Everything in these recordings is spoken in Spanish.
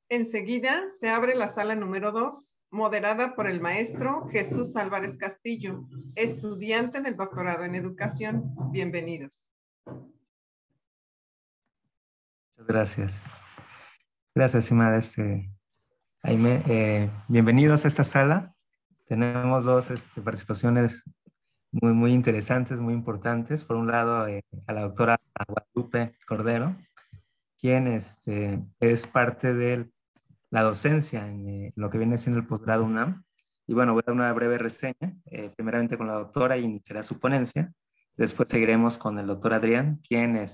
Enseguida se abre la sala número 2, moderada por el maestro Jesús Álvarez Castillo, estudiante del doctorado en educación. Bienvenidos. Muchas gracias. Gracias, estimada Aime. Bienvenidos a esta sala. Tenemos dos participaciones muy interesantes, muy importantes. Por un lado, a la doctora Guadalupe Cordero, quien es parte de la docencia en lo que viene siendo el posgrado UNAM. Y bueno, voy a dar una breve reseña, primeramente con la doctora, y iniciará su ponencia. Después seguiremos con el doctor Adrián, quien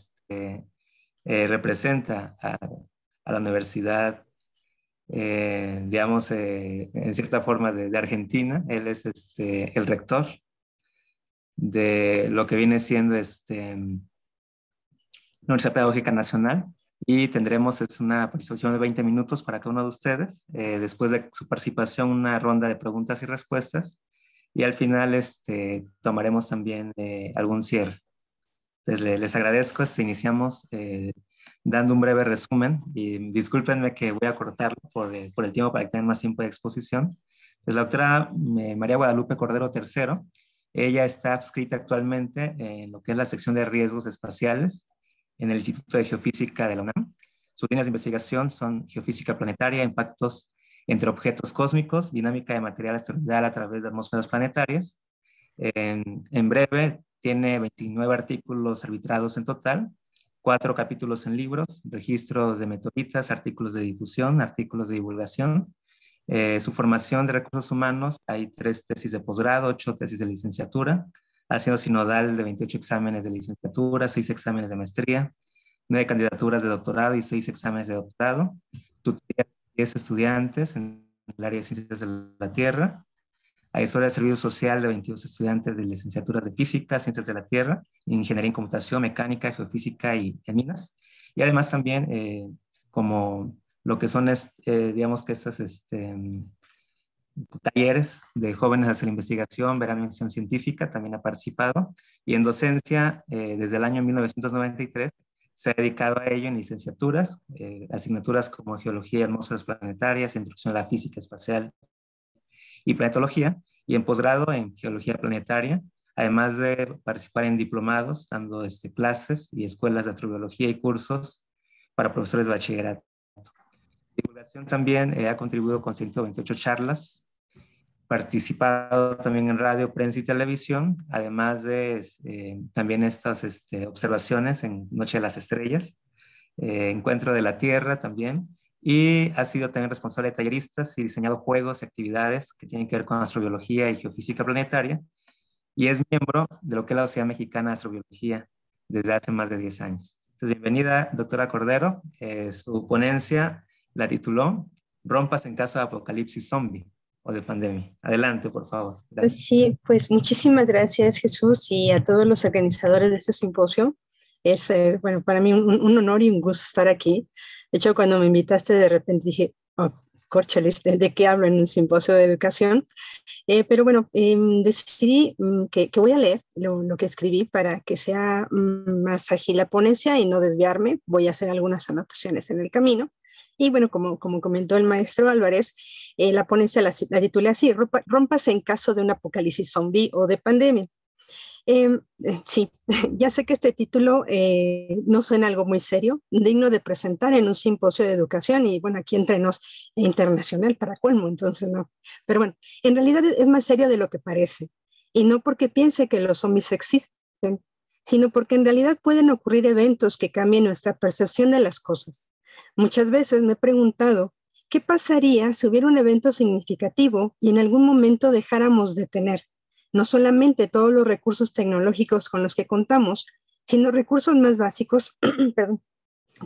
representa a la universidad, digamos, en cierta forma de Argentina. Él es el rector de lo que viene siendo Universidad Pedagógica Nacional, y tendremos una participación de 20 minutos para cada uno de ustedes. Después de su participación, una ronda de preguntas y respuestas, y al final tomaremos también algún cierre. Entonces les agradezco. Iniciamos dando un breve resumen, y discúlpenme que voy a cortarlo por el tiempo para que tengan más tiempo de exposición. Pues la doctora María Guadalupe Cordero III, ella está adscrita actualmente en lo que es la sección de riesgos espaciales en el Instituto de Geofísica de la UNAM. Sus líneas de investigación son geofísica planetaria, impactos entre objetos cósmicos, dinámica de material asteroidal a través de atmósferas planetarias. En breve, tiene 29 artículos arbitrados en total, 4 capítulos en libros, registros de meteoritas, artículos de difusión, artículos de divulgación. Su formación de recursos humanos: hay 3 tesis de posgrado, 8 tesis de licenciatura. Ha sido sinodal de 28 exámenes de licenciatura, 6 exámenes de maestría, 9 candidaturas de doctorado y 6 exámenes de doctorado. Tutoría de 10 estudiantes en el área de ciencias de la Tierra. Asesora de servicio social de 22 estudiantes de licenciaturas de física, ciencias de la Tierra, ingeniería en computación, mecánica, geofísica y minas. Y además también como lo que son, digamos que estas talleres de jóvenes hacia la investigación, verano en acción científica, también ha participado. Y en docencia, desde el año 1993, se ha dedicado a ello en licenciaturas, asignaturas como Geología y Atmósferas Planetarias, Introducción a la Física Espacial y Planetología, y en posgrado en Geología Planetaria, además de participar en diplomados, dando clases y escuelas de astrobiología y cursos para profesores de bachillerato. Divulgación también, ha contribuido con 128 charlas, participado también en radio, prensa y televisión, además de también estas observaciones en Noche de las Estrellas, Encuentro de la Tierra también, y ha sido también responsable de talleristas y diseñado juegos y actividades que tienen que ver con astrobiología y geofísica planetaria, y es miembro de lo que es la Sociedad Mexicana de Astrobiología desde hace más de 10 años. Entonces, bienvenida, doctora Cordero. Su ponencia la tituló "Rompas en caso de apocalipsis zombie o de pandemia". Adelante, por favor. Gracias. Sí, pues muchísimas gracias, Jesús, y a todos los organizadores de este simposio. Es, bueno, para mí un honor y un gusto estar aquí. De hecho, cuando me invitaste, de repente dije, oh, córchales, ¿de qué hablo en un simposio de educación? Pero bueno, decidí que voy a leer lo que escribí para que sea más ágil la ponencia y no desviarme. Voy a hacer algunas anotaciones en el camino. Y bueno, como comentó el maestro Álvarez, la ponencia la titulé así: "Rompas en caso de un apocalipsis zombie o de pandemia". Sí, ya sé que este título no suena algo muy serio, digno de presentar en un simposio de educación, y bueno, aquí entre nos, internacional para colmo, entonces no. Pero bueno, en realidad es más serio de lo que parece, y no porque piense que los zombies existen, sino porque en realidad pueden ocurrir eventos que cambien nuestra percepción de las cosas. Muchas veces me he preguntado, ¿qué pasaría si hubiera un evento significativo y en algún momento dejáramos de tener no solamente todos los recursos tecnológicos con los que contamos, sino recursos más básicos, perdón,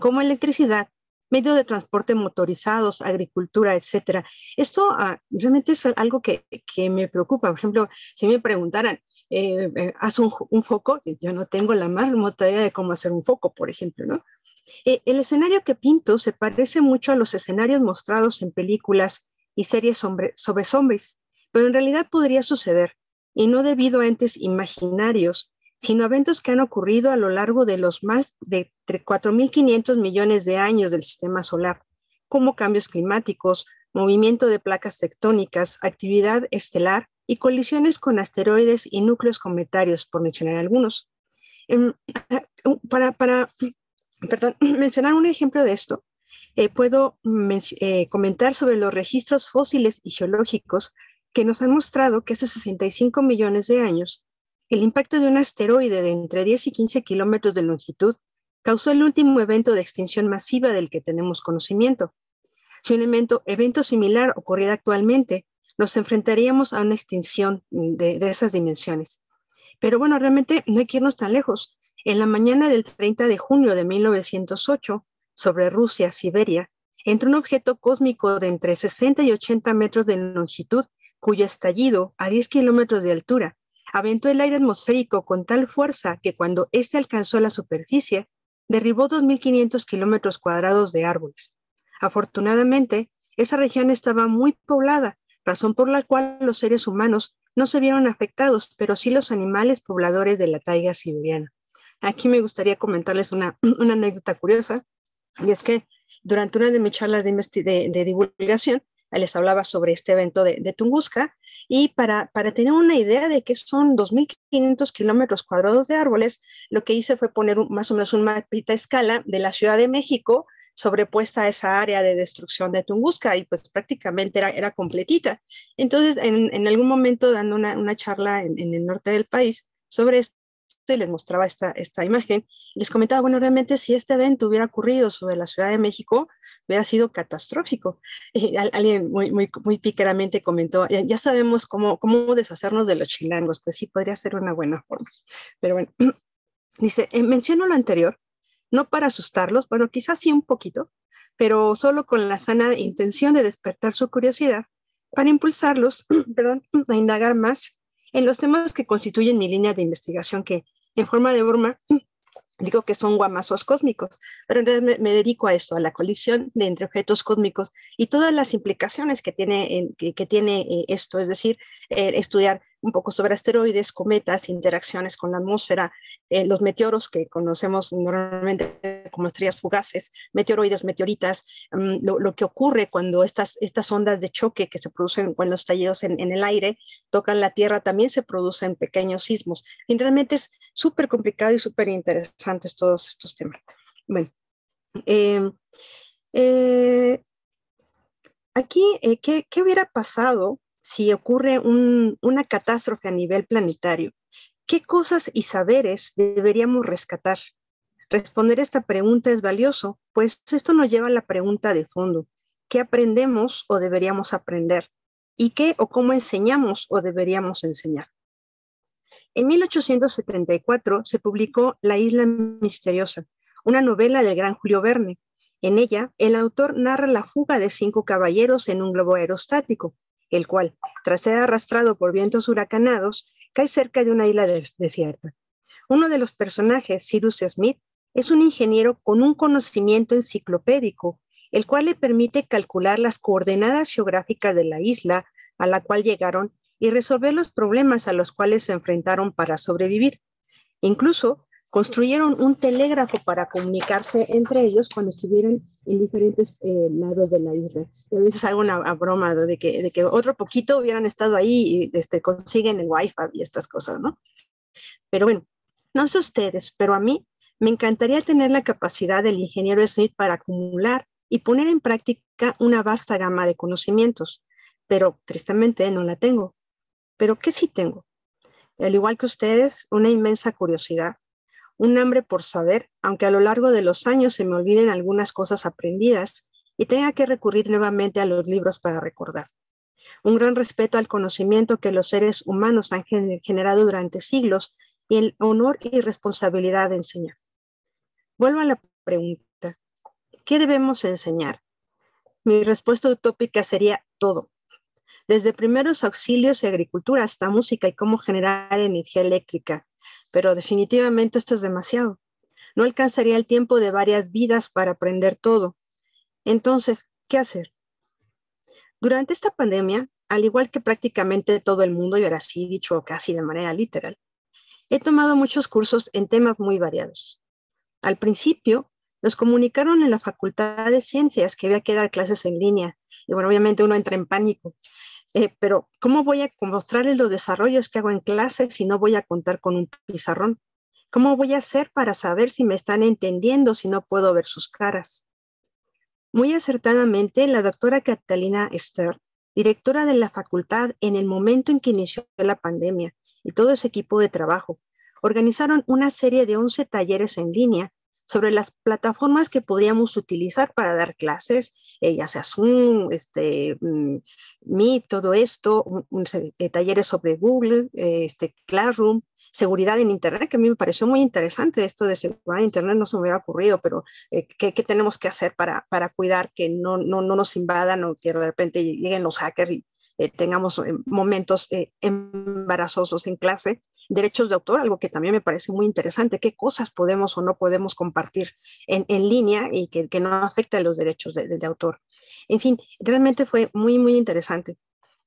como electricidad, medios de transporte motorizados, agricultura, etcétera? Esto realmente es algo que me preocupa. Por ejemplo, si me preguntaran, haz un foco, yo no tengo la más remota idea de cómo hacer un foco, por ejemplo, ¿no? El escenario que pinto se parece mucho a los escenarios mostrados en películas y series sobre zombies, pero en realidad podría suceder, y no debido a entes imaginarios, sino a eventos que han ocurrido a lo largo de los más de 4.500 millones de años del sistema solar, como cambios climáticos, movimiento de placas tectónicas, actividad estelar y colisiones con asteroides y núcleos cometarios, por mencionar algunos. Para mencionar un ejemplo de esto, puedo comentar sobre los registros fósiles y geológicos que nos han mostrado que hace 65 millones de años, el impacto de un asteroide de entre 10 y 15 kilómetros de longitud causó el último evento de extinción masiva del que tenemos conocimiento. Si un evento similar ocurriera actualmente, nos enfrentaríamos a una extinción de esas dimensiones. Pero bueno, realmente no hay que irnos tan lejos. En la mañana del 30 de junio de 1908, sobre Rusia, Siberia, entró un objeto cósmico de entre 60 y 80 metros de longitud, cuyo estallido, a 10 kilómetros de altura, aventó el aire atmosférico con tal fuerza que cuando éste alcanzó la superficie, derribó 2.500 kilómetros cuadrados de árboles. Afortunadamente, esa región estaba muy poblada, razón por la cual los seres humanos no se vieron afectados, pero sí los animales pobladores de la taiga siberiana. Aquí me gustaría comentarles una anécdota curiosa, y es que durante una de mis charlas de divulgación, les hablaba sobre este evento de Tunguska, y para tener una idea de qué son 2.500 kilómetros cuadrados de árboles, lo que hice fue poner más o menos un mapita a escala de la Ciudad de México sobrepuesta a esa área de destrucción de Tunguska, y pues prácticamente era completita. Entonces, en algún momento dando una charla en el norte del país sobre esto, y les mostraba esta imagen, les comentaba, bueno, realmente si este evento hubiera ocurrido sobre la Ciudad de México, hubiera sido catastrófico. Y alguien muy pícaramente comentó, ya sabemos cómo deshacernos de los chilangos, pues sí, podría ser una buena forma. Pero bueno, dice, menciono lo anterior, no para asustarlos, bueno, quizás sí un poquito, pero solo con la sana intención de despertar su curiosidad, para impulsarlos a indagar más en los temas que constituyen mi línea de investigación, que en forma de broma digo que son guamazos cósmicos, pero en realidad me dedico a esto, a la colisión entre objetos cósmicos y todas las implicaciones que tiene esto, es decir, estudiar un poco sobre asteroides, cometas, interacciones con la atmósfera, los meteoros que conocemos normalmente como estrellas fugaces, meteoroides, meteoritas, lo que ocurre cuando estas ondas de choque que se producen cuando los estallidos en el aire tocan la Tierra, también se producen pequeños sismos. Y realmente es súper complicado y súper interesantes todos estos temas. Bueno, aquí, ¿qué hubiera pasado si ocurre una catástrofe a nivel planetario? ¿Qué cosas y saberes deberíamos rescatar? Responder esta pregunta es valioso, pues esto nos lleva a la pregunta de fondo. ¿Qué aprendemos o deberíamos aprender? ¿Y qué o cómo enseñamos o deberíamos enseñar? En 1874 se publicó La Isla Misteriosa, una novela del gran Julio Verne. En ella, el autor narra la fuga de 5 caballeros en un globo aerostático, el cual, tras ser arrastrado por vientos huracanados, cae cerca de una isla desierta. Uno de los personajes, Cyrus Smith, es un ingeniero con un conocimiento enciclopédico, el cual le permite calcular las coordenadas geográficas de la isla a la cual llegaron y resolver los problemas a los cuales se enfrentaron para sobrevivir. Incluso construyeron un telégrafo para comunicarse entre ellos cuando estuvieran en diferentes lados de la isla. Y a veces hago una broma de que otro poquito hubieran estado ahí y consiguen el wifi y estas cosas, ¿no? Pero bueno, no sé ustedes, pero a mí me encantaría tener la capacidad del ingeniero Smith para acumular y poner en práctica una vasta gama de conocimientos, pero tristemente no la tengo. ¿Pero qué sí tengo? Al igual que ustedes, una inmensa curiosidad, un hambre por saber, aunque a lo largo de los años se me olviden algunas cosas aprendidas y tenga que recurrir nuevamente a los libros para recordar. Un gran respeto al conocimiento que los seres humanos han generado durante siglos y el honor y responsabilidad de enseñar. Vuelvo a la pregunta, ¿qué debemos enseñar? Mi respuesta utópica sería todo. Desde primeros auxilios y agricultura hasta música y cómo generar energía eléctrica. Pero definitivamente esto es demasiado. No alcanzaría el tiempo de varias vidas para aprender todo. Entonces, ¿qué hacer? Durante esta pandemia, al igual que prácticamente todo el mundo, y ahora sí dicho casi de manera literal, he tomado muchos cursos en temas muy variados. Al principio, Nos comunicaron en la Facultad de Ciencias que había que dar clases en línea. Y bueno, obviamente uno entra en pánico. Pero ¿cómo voy a mostrarles los desarrollos que hago en clase si no voy a contar con un pizarrón? ¿Cómo voy a hacer para saber si me están entendiendo si no puedo ver sus caras? Muy acertadamente, la doctora Catalina Ester, directora de la facultad en el momento en que inició la pandemia, y todo ese equipo de trabajo, organizaron una serie de 11 talleres en línea sobre las plataformas que podíamos utilizar para dar clases, ya sea Zoom, Meet, todo esto, talleres sobre Google, Classroom, seguridad en Internet, que a mí me pareció muy interesante. Esto de seguridad en Internet no se me hubiera ocurrido, pero ¿qué tenemos que hacer para cuidar que no nos invadan o que de repente lleguen los hackers y tengamos momentos embarazosos en clase? Derechos de autor, algo que también me parece muy interesante, qué cosas podemos o no podemos compartir en línea y que no afecta a los derechos de autor. En fin, realmente fue muy, muy interesante.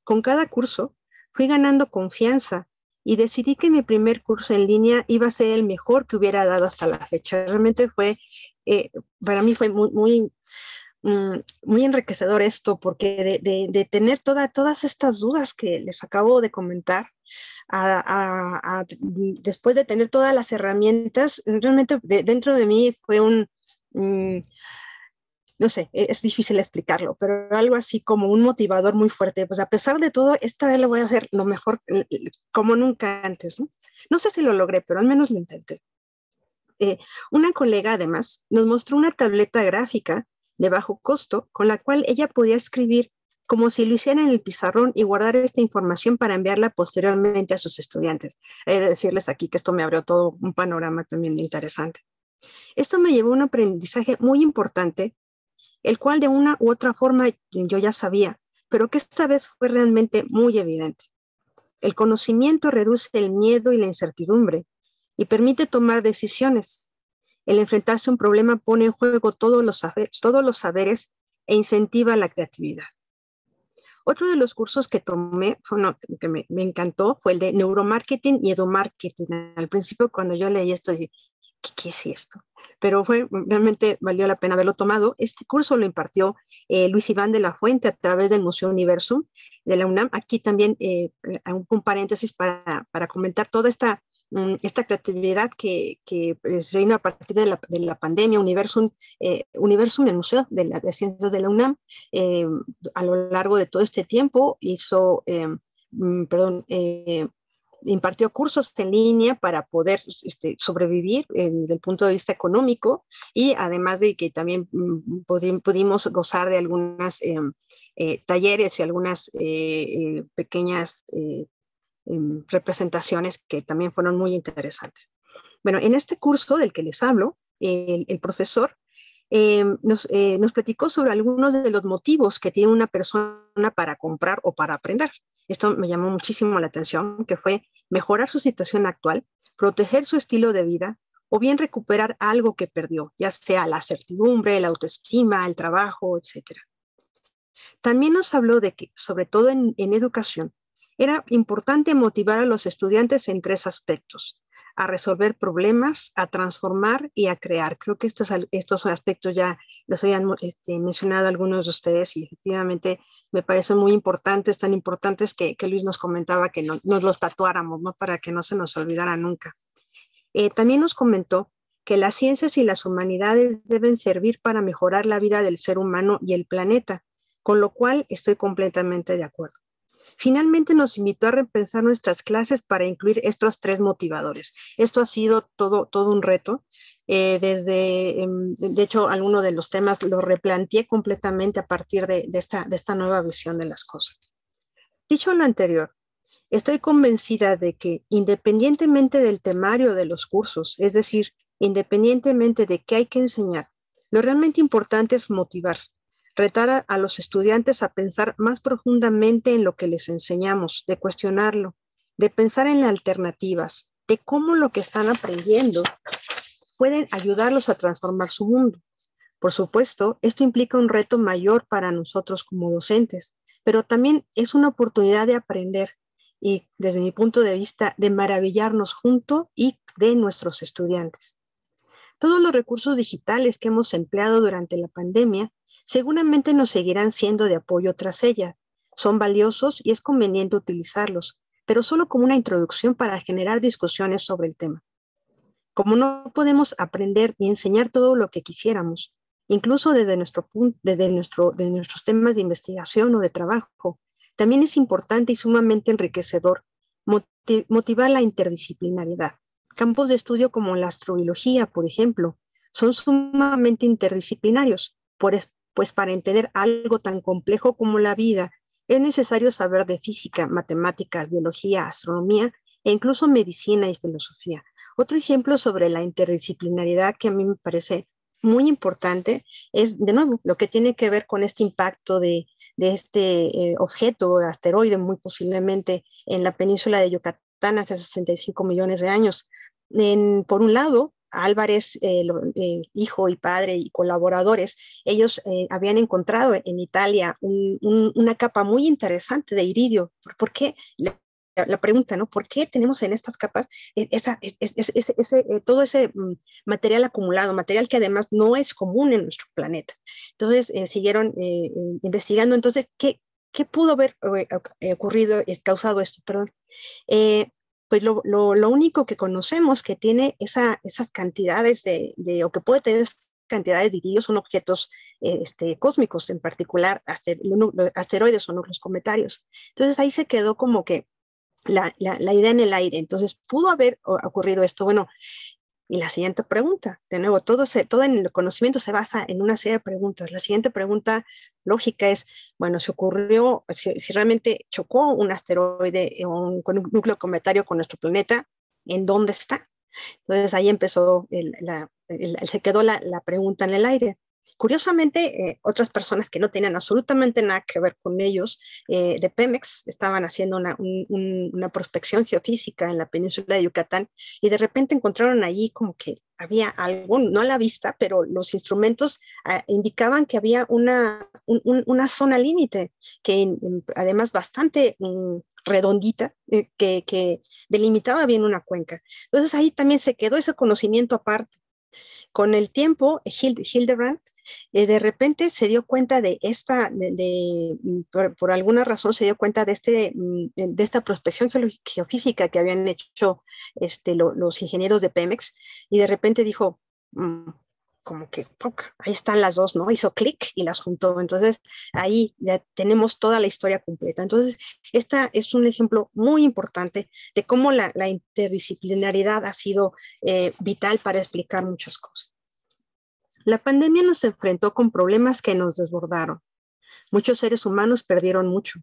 Con cada curso fui ganando confianza y decidí que mi primer curso en línea iba a ser el mejor que hubiera dado hasta la fecha. Realmente fue, para mí fue muy enriquecedor esto, porque de tener todas estas dudas que les acabo de comentar, después de tener todas las herramientas, realmente dentro de mí fue no sé, es difícil explicarlo, pero algo así como un motivador muy fuerte. Pues a pesar de todo, esta vez lo voy a hacer lo mejor como nunca antes, ¿no? No sé si lo logré, pero al menos lo intenté. Una colega además nos mostró una tableta gráfica de bajo costo con la cual ella podía escribir como si lo hiciera en el pizarrón y guardar esta información para enviarla posteriormente a sus estudiantes. He de decirles aquí que esto me abrió todo un panorama también interesante. Esto me llevó a un aprendizaje muy importante, el cual de una u otra forma yo ya sabía, pero que esta vez fue realmente muy evidente. El conocimiento reduce el miedo y la incertidumbre y permite tomar decisiones. El enfrentarse a un problema pone en juego todos los saberes e incentiva la creatividad. Otro de los cursos que tomé, que me encantó, fue el de neuromarketing y edumarketing. Al principio, cuando yo leí esto, dije, ¿qué es esto? Pero realmente valió la pena haberlo tomado. Este curso lo impartió Luis Iván de la Fuente a través del Museo Universum de la UNAM. Aquí también un paréntesis para comentar toda esta creatividad que se vino a partir de la pandemia. Universum, el Museo de Ciencias de la UNAM, a lo largo de todo este tiempo impartió cursos en línea para poder sobrevivir desde el punto de vista económico, y además de que también pudimos gozar de algunas talleres y algunas pequeñas representaciones que también fueron muy interesantes. Bueno, en este curso del que les hablo, el profesor nos platicó sobre algunos de los motivos que tiene una persona para comprar o para aprender. Esto me llamó muchísimo la atención, que fue mejorar su situación actual, proteger su estilo de vida o bien recuperar algo que perdió, ya sea la certidumbre, la autoestima, el trabajo, etc. También nos habló de que, sobre todo en educación, era importante motivar a los estudiantes en 3 aspectos: a resolver problemas, a transformar y a crear. Creo que estos aspectos ya los habían mencionado algunos de ustedes, y efectivamente me parecen muy importantes, tan importantes que Luis nos comentaba que nos los tatuáramos, ¿no? Para que no se nos olvidara nunca. También nos comentó que las ciencias y las humanidades deben servir para mejorar la vida del ser humano y el planeta, con lo cual estoy completamente de acuerdo. Finalmente nos invitó a repensar nuestras clases para incluir estos 3 motivadores. Esto ha sido todo un reto. De hecho, algunos de los temas los replanteé completamente a partir de esta nueva visión de las cosas. Dicho lo anterior, estoy convencida de que independientemente del temario de los cursos, es decir, independientemente de qué hay que enseñar, lo realmente importante es motivar, retar a los estudiantes a pensar más profundamente en lo que les enseñamos, de cuestionarlo, de pensar en las alternativas, de cómo lo que están aprendiendo pueden ayudarlos a transformar su mundo. Por supuesto, esto implica un reto mayor para nosotros como docentes, pero también es una oportunidad de aprender y, desde mi punto de vista, de maravillarnos junto y de nuestros estudiantes. Todos los recursos digitales que hemos empleado durante la pandemia seguramente nos seguirán siendo de apoyo tras ella. Son valiosos y es conveniente utilizarlos, pero solo como una introducción para generar discusiones sobre el tema. Como no podemos aprender ni enseñar todo lo que quisiéramos, incluso desde nuestros temas de investigación o de trabajo, también es importante y sumamente enriquecedor motivar la interdisciplinariedad. Campos de estudio como la astrobiología, por ejemplo, son sumamente interdisciplinarios, pues para entender algo tan complejo como la vida, es necesario saber de física, matemáticas, biología, astronomía e incluso medicina y filosofía. Otro ejemplo sobre la interdisciplinariedad que a mí me parece muy importante es, de nuevo, lo que tiene que ver con este impacto de este objeto, asteroide, muy posiblemente en la península de Yucatán hace 65 millones de años. Por un lado, Álvarez, hijo y padre y colaboradores, ellos habían encontrado en Italia una capa muy interesante de iridio. ¿Por qué? La pregunta, ¿no? ¿Por qué tenemos en estas capas todo ese material acumulado, material que además no es común en nuestro planeta? Entonces, siguieron investigando. Entonces, ¿qué pudo haber ocurrido, causado esto? Perdón. Pues lo único que conocemos que tiene esas cantidades o que puede tener cantidades de iridio son objetos cósmicos, en particular asteroides o núcleos cometarios. Entonces ahí se quedó como que la idea en el aire. Entonces, ¿pudo haber ocurrido esto? Bueno, y la siguiente pregunta, de nuevo, todo en el conocimiento se basa en una serie de preguntas. La siguiente pregunta lógica es, bueno, si realmente chocó un asteroide con un núcleo cometario con nuestro planeta, ¿en dónde está? Entonces ahí empezó, se quedó la pregunta en el aire. Curiosamente, otras personas que no tenían absolutamente nada que ver con ellos, de Pemex, estaban haciendo una prospección geofísica en la península de Yucatán y de repente encontraron allí como que había algo, no a la vista, pero los instrumentos indicaban que había una zona límite, que además bastante redondita, que delimitaba bien una cuenca. Entonces ahí también se quedó ese conocimiento aparte. Con el tiempo, Hildebrand de repente se dio cuenta por alguna razón se dio cuenta de esta prospección geofísica que habían hecho los ingenieros de Pemex, y de repente dijo, como que ahí están las dos, ¿no? Hizo clic y las juntó. Entonces ahí ya tenemos toda la historia completa. Entonces esta es un ejemplo muy importante de cómo la interdisciplinariedad ha sido vital para explicar muchas cosas. La pandemia nos enfrentó con problemas que nos desbordaron. Muchos seres humanos perdieron mucho.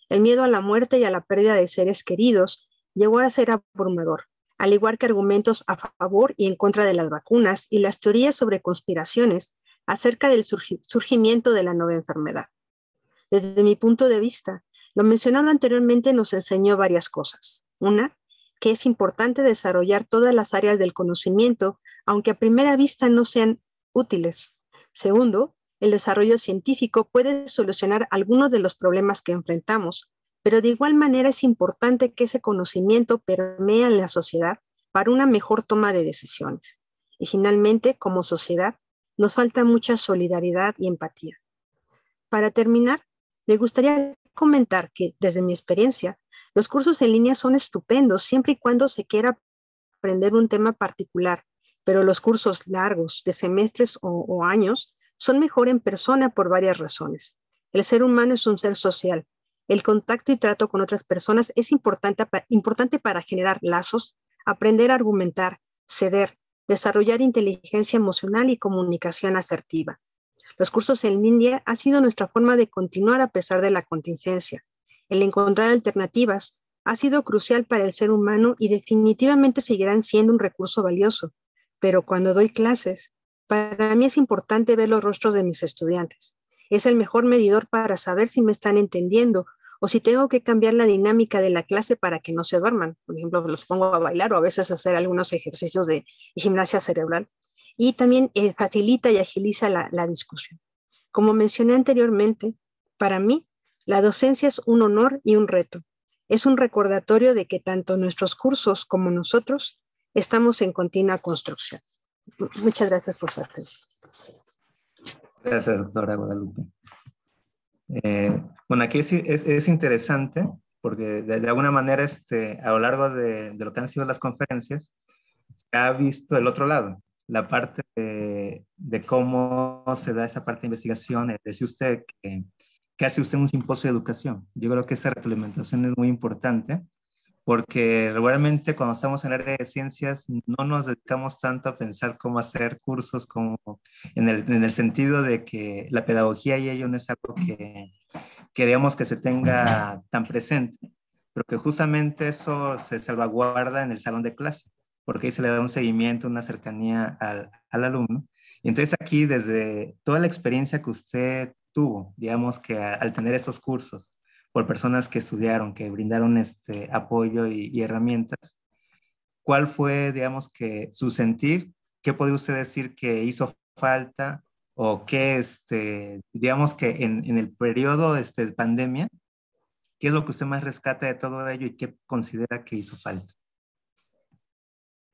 El miedo a la muerte y a la pérdida de seres queridos llegó a ser abrumador, al igual que argumentos a favor y en contra de las vacunas y las teorías sobre conspiraciones acerca del surgimiento de la nueva enfermedad. Desde mi punto de vista, lo mencionado anteriormente nos enseñó varias cosas. Una, que es importante desarrollar todas las áreas del conocimiento, aunque a primera vista no sean útiles. Segundo, el desarrollo científico puede solucionar algunos de los problemas que enfrentamos, pero de igual manera es importante que ese conocimiento permee en la sociedad para una mejor toma de decisiones. Y finalmente, como sociedad, nos falta mucha solidaridad y empatía. Para terminar, me gustaría comentar que, desde mi experiencia, los cursos en línea son estupendos siempre y cuando se quiera aprender un tema particular, pero los cursos largos, de semestres o años, son mejor en persona por varias razones. El ser humano es un ser social. El contacto y trato con otras personas es importante para generar lazos, aprender a argumentar, ceder, desarrollar inteligencia emocional y comunicación asertiva. Los cursos en línea han sido nuestra forma de continuar a pesar de la contingencia. El encontrar alternativas ha sido crucial para el ser humano y definitivamente seguirán siendo un recurso valioso. Pero cuando doy clases, para mí es importante ver los rostros de mis estudiantes. Es el mejor medidor para saber si me están entendiendo o si tengo que cambiar la dinámica de la clase para que no se duerman. Por ejemplo, los pongo a bailar o a veces a hacer algunos ejercicios de gimnasia cerebral. Y también facilita y agiliza la discusión. Como mencioné anteriormente, para mí, la docencia es un honor y un reto. Es un recordatorio de que tanto nuestros cursos como nosotros estamos en continua construcción. Muchas gracias por su atención. Gracias, doctora Guadalupe. Bueno, aquí es interesante porque de alguna manera a lo largo de lo que han sido las conferencias, se ha visto el otro lado, la parte de cómo se da esa parte de investigación. Decía usted que hace usted un simposio de educación. Yo creo que esa retroalimentación es muy importante porque regularmente cuando estamos en el área de ciencias no nos dedicamos tanto a pensar cómo hacer cursos, como en el sentido de que la pedagogía y ello no es algo que digamos que se tenga tan presente, pero que justamente eso se salvaguarda en el salón de clase, porque ahí se le da un seguimiento, una cercanía al alumno. Y entonces aquí, desde toda la experiencia que usted tuvo, digamos que al tener estos cursos por personas que estudiaron, que brindaron apoyo y herramientas, ¿cuál fue, digamos, que su sentir? ¿Qué podría usted decir que hizo falta o qué, digamos que en el periodo de pandemia, qué es lo que usted más rescata de todo ello y qué considera que hizo falta?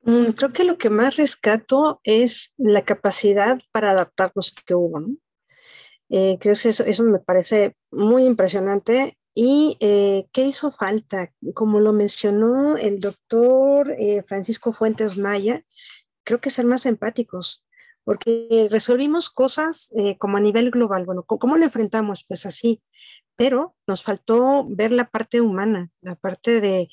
Creo que lo que más rescato es la capacidad para adaptarnos que hubo, ¿no? Creo que eso me parece muy impresionante. ¿Y qué hizo falta? Como lo mencionó el doctor Francisco Fuentes Maya, creo que ser más empáticos, porque resolvimos cosas como a nivel global. Bueno, ¿cómo lo enfrentamos? Pues así, pero nos faltó ver la parte humana, la parte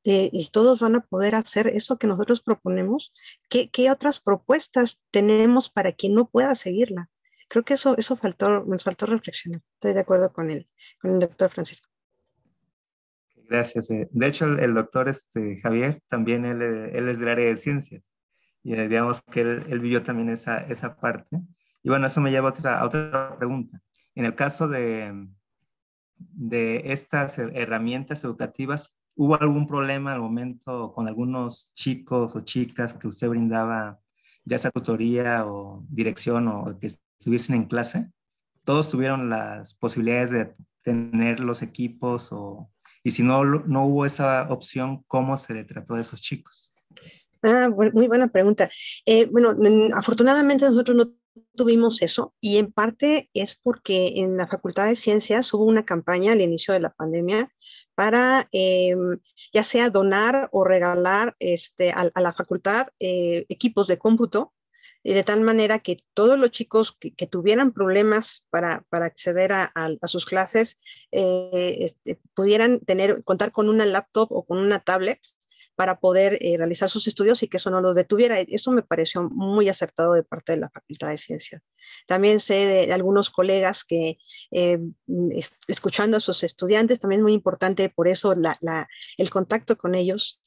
y todos van a poder hacer eso que nosotros proponemos. ¿Qué otras propuestas tenemos para quien no pueda seguirla? Creo que eso nos faltó reflexionar. Estoy de acuerdo con el doctor Francisco. Gracias. De hecho, el doctor Javier, también él es del área de ciencias. Y digamos que él vivió también esa parte. Y bueno, eso me lleva a otra pregunta. En el caso de estas herramientas educativas, ¿hubo algún problema al momento con algunos chicos o chicas que usted brindaba, ya sea tutoría o dirección o que estuviesen en clase? ¿Todos tuvieron las posibilidades de tener los equipos y si no hubo esa opción, cómo se le trató a esos chicos? Muy buena pregunta. Bueno, afortunadamente nosotros no tuvimos eso y en parte es porque en la Facultad de Ciencias hubo una campaña al inicio de la pandemia para ya sea donar o regalar a la facultad equipos de cómputo, de tal manera que todos los chicos que tuvieran problemas para acceder a sus clases pudieran contar con una laptop o con una tablet para poder realizar sus estudios y que eso no los detuviera. Eso me pareció muy acertado de parte de la Facultad de Ciencias. También sé de algunos colegas que escuchando a sus estudiantes, también es muy importante por eso el contacto con ellos,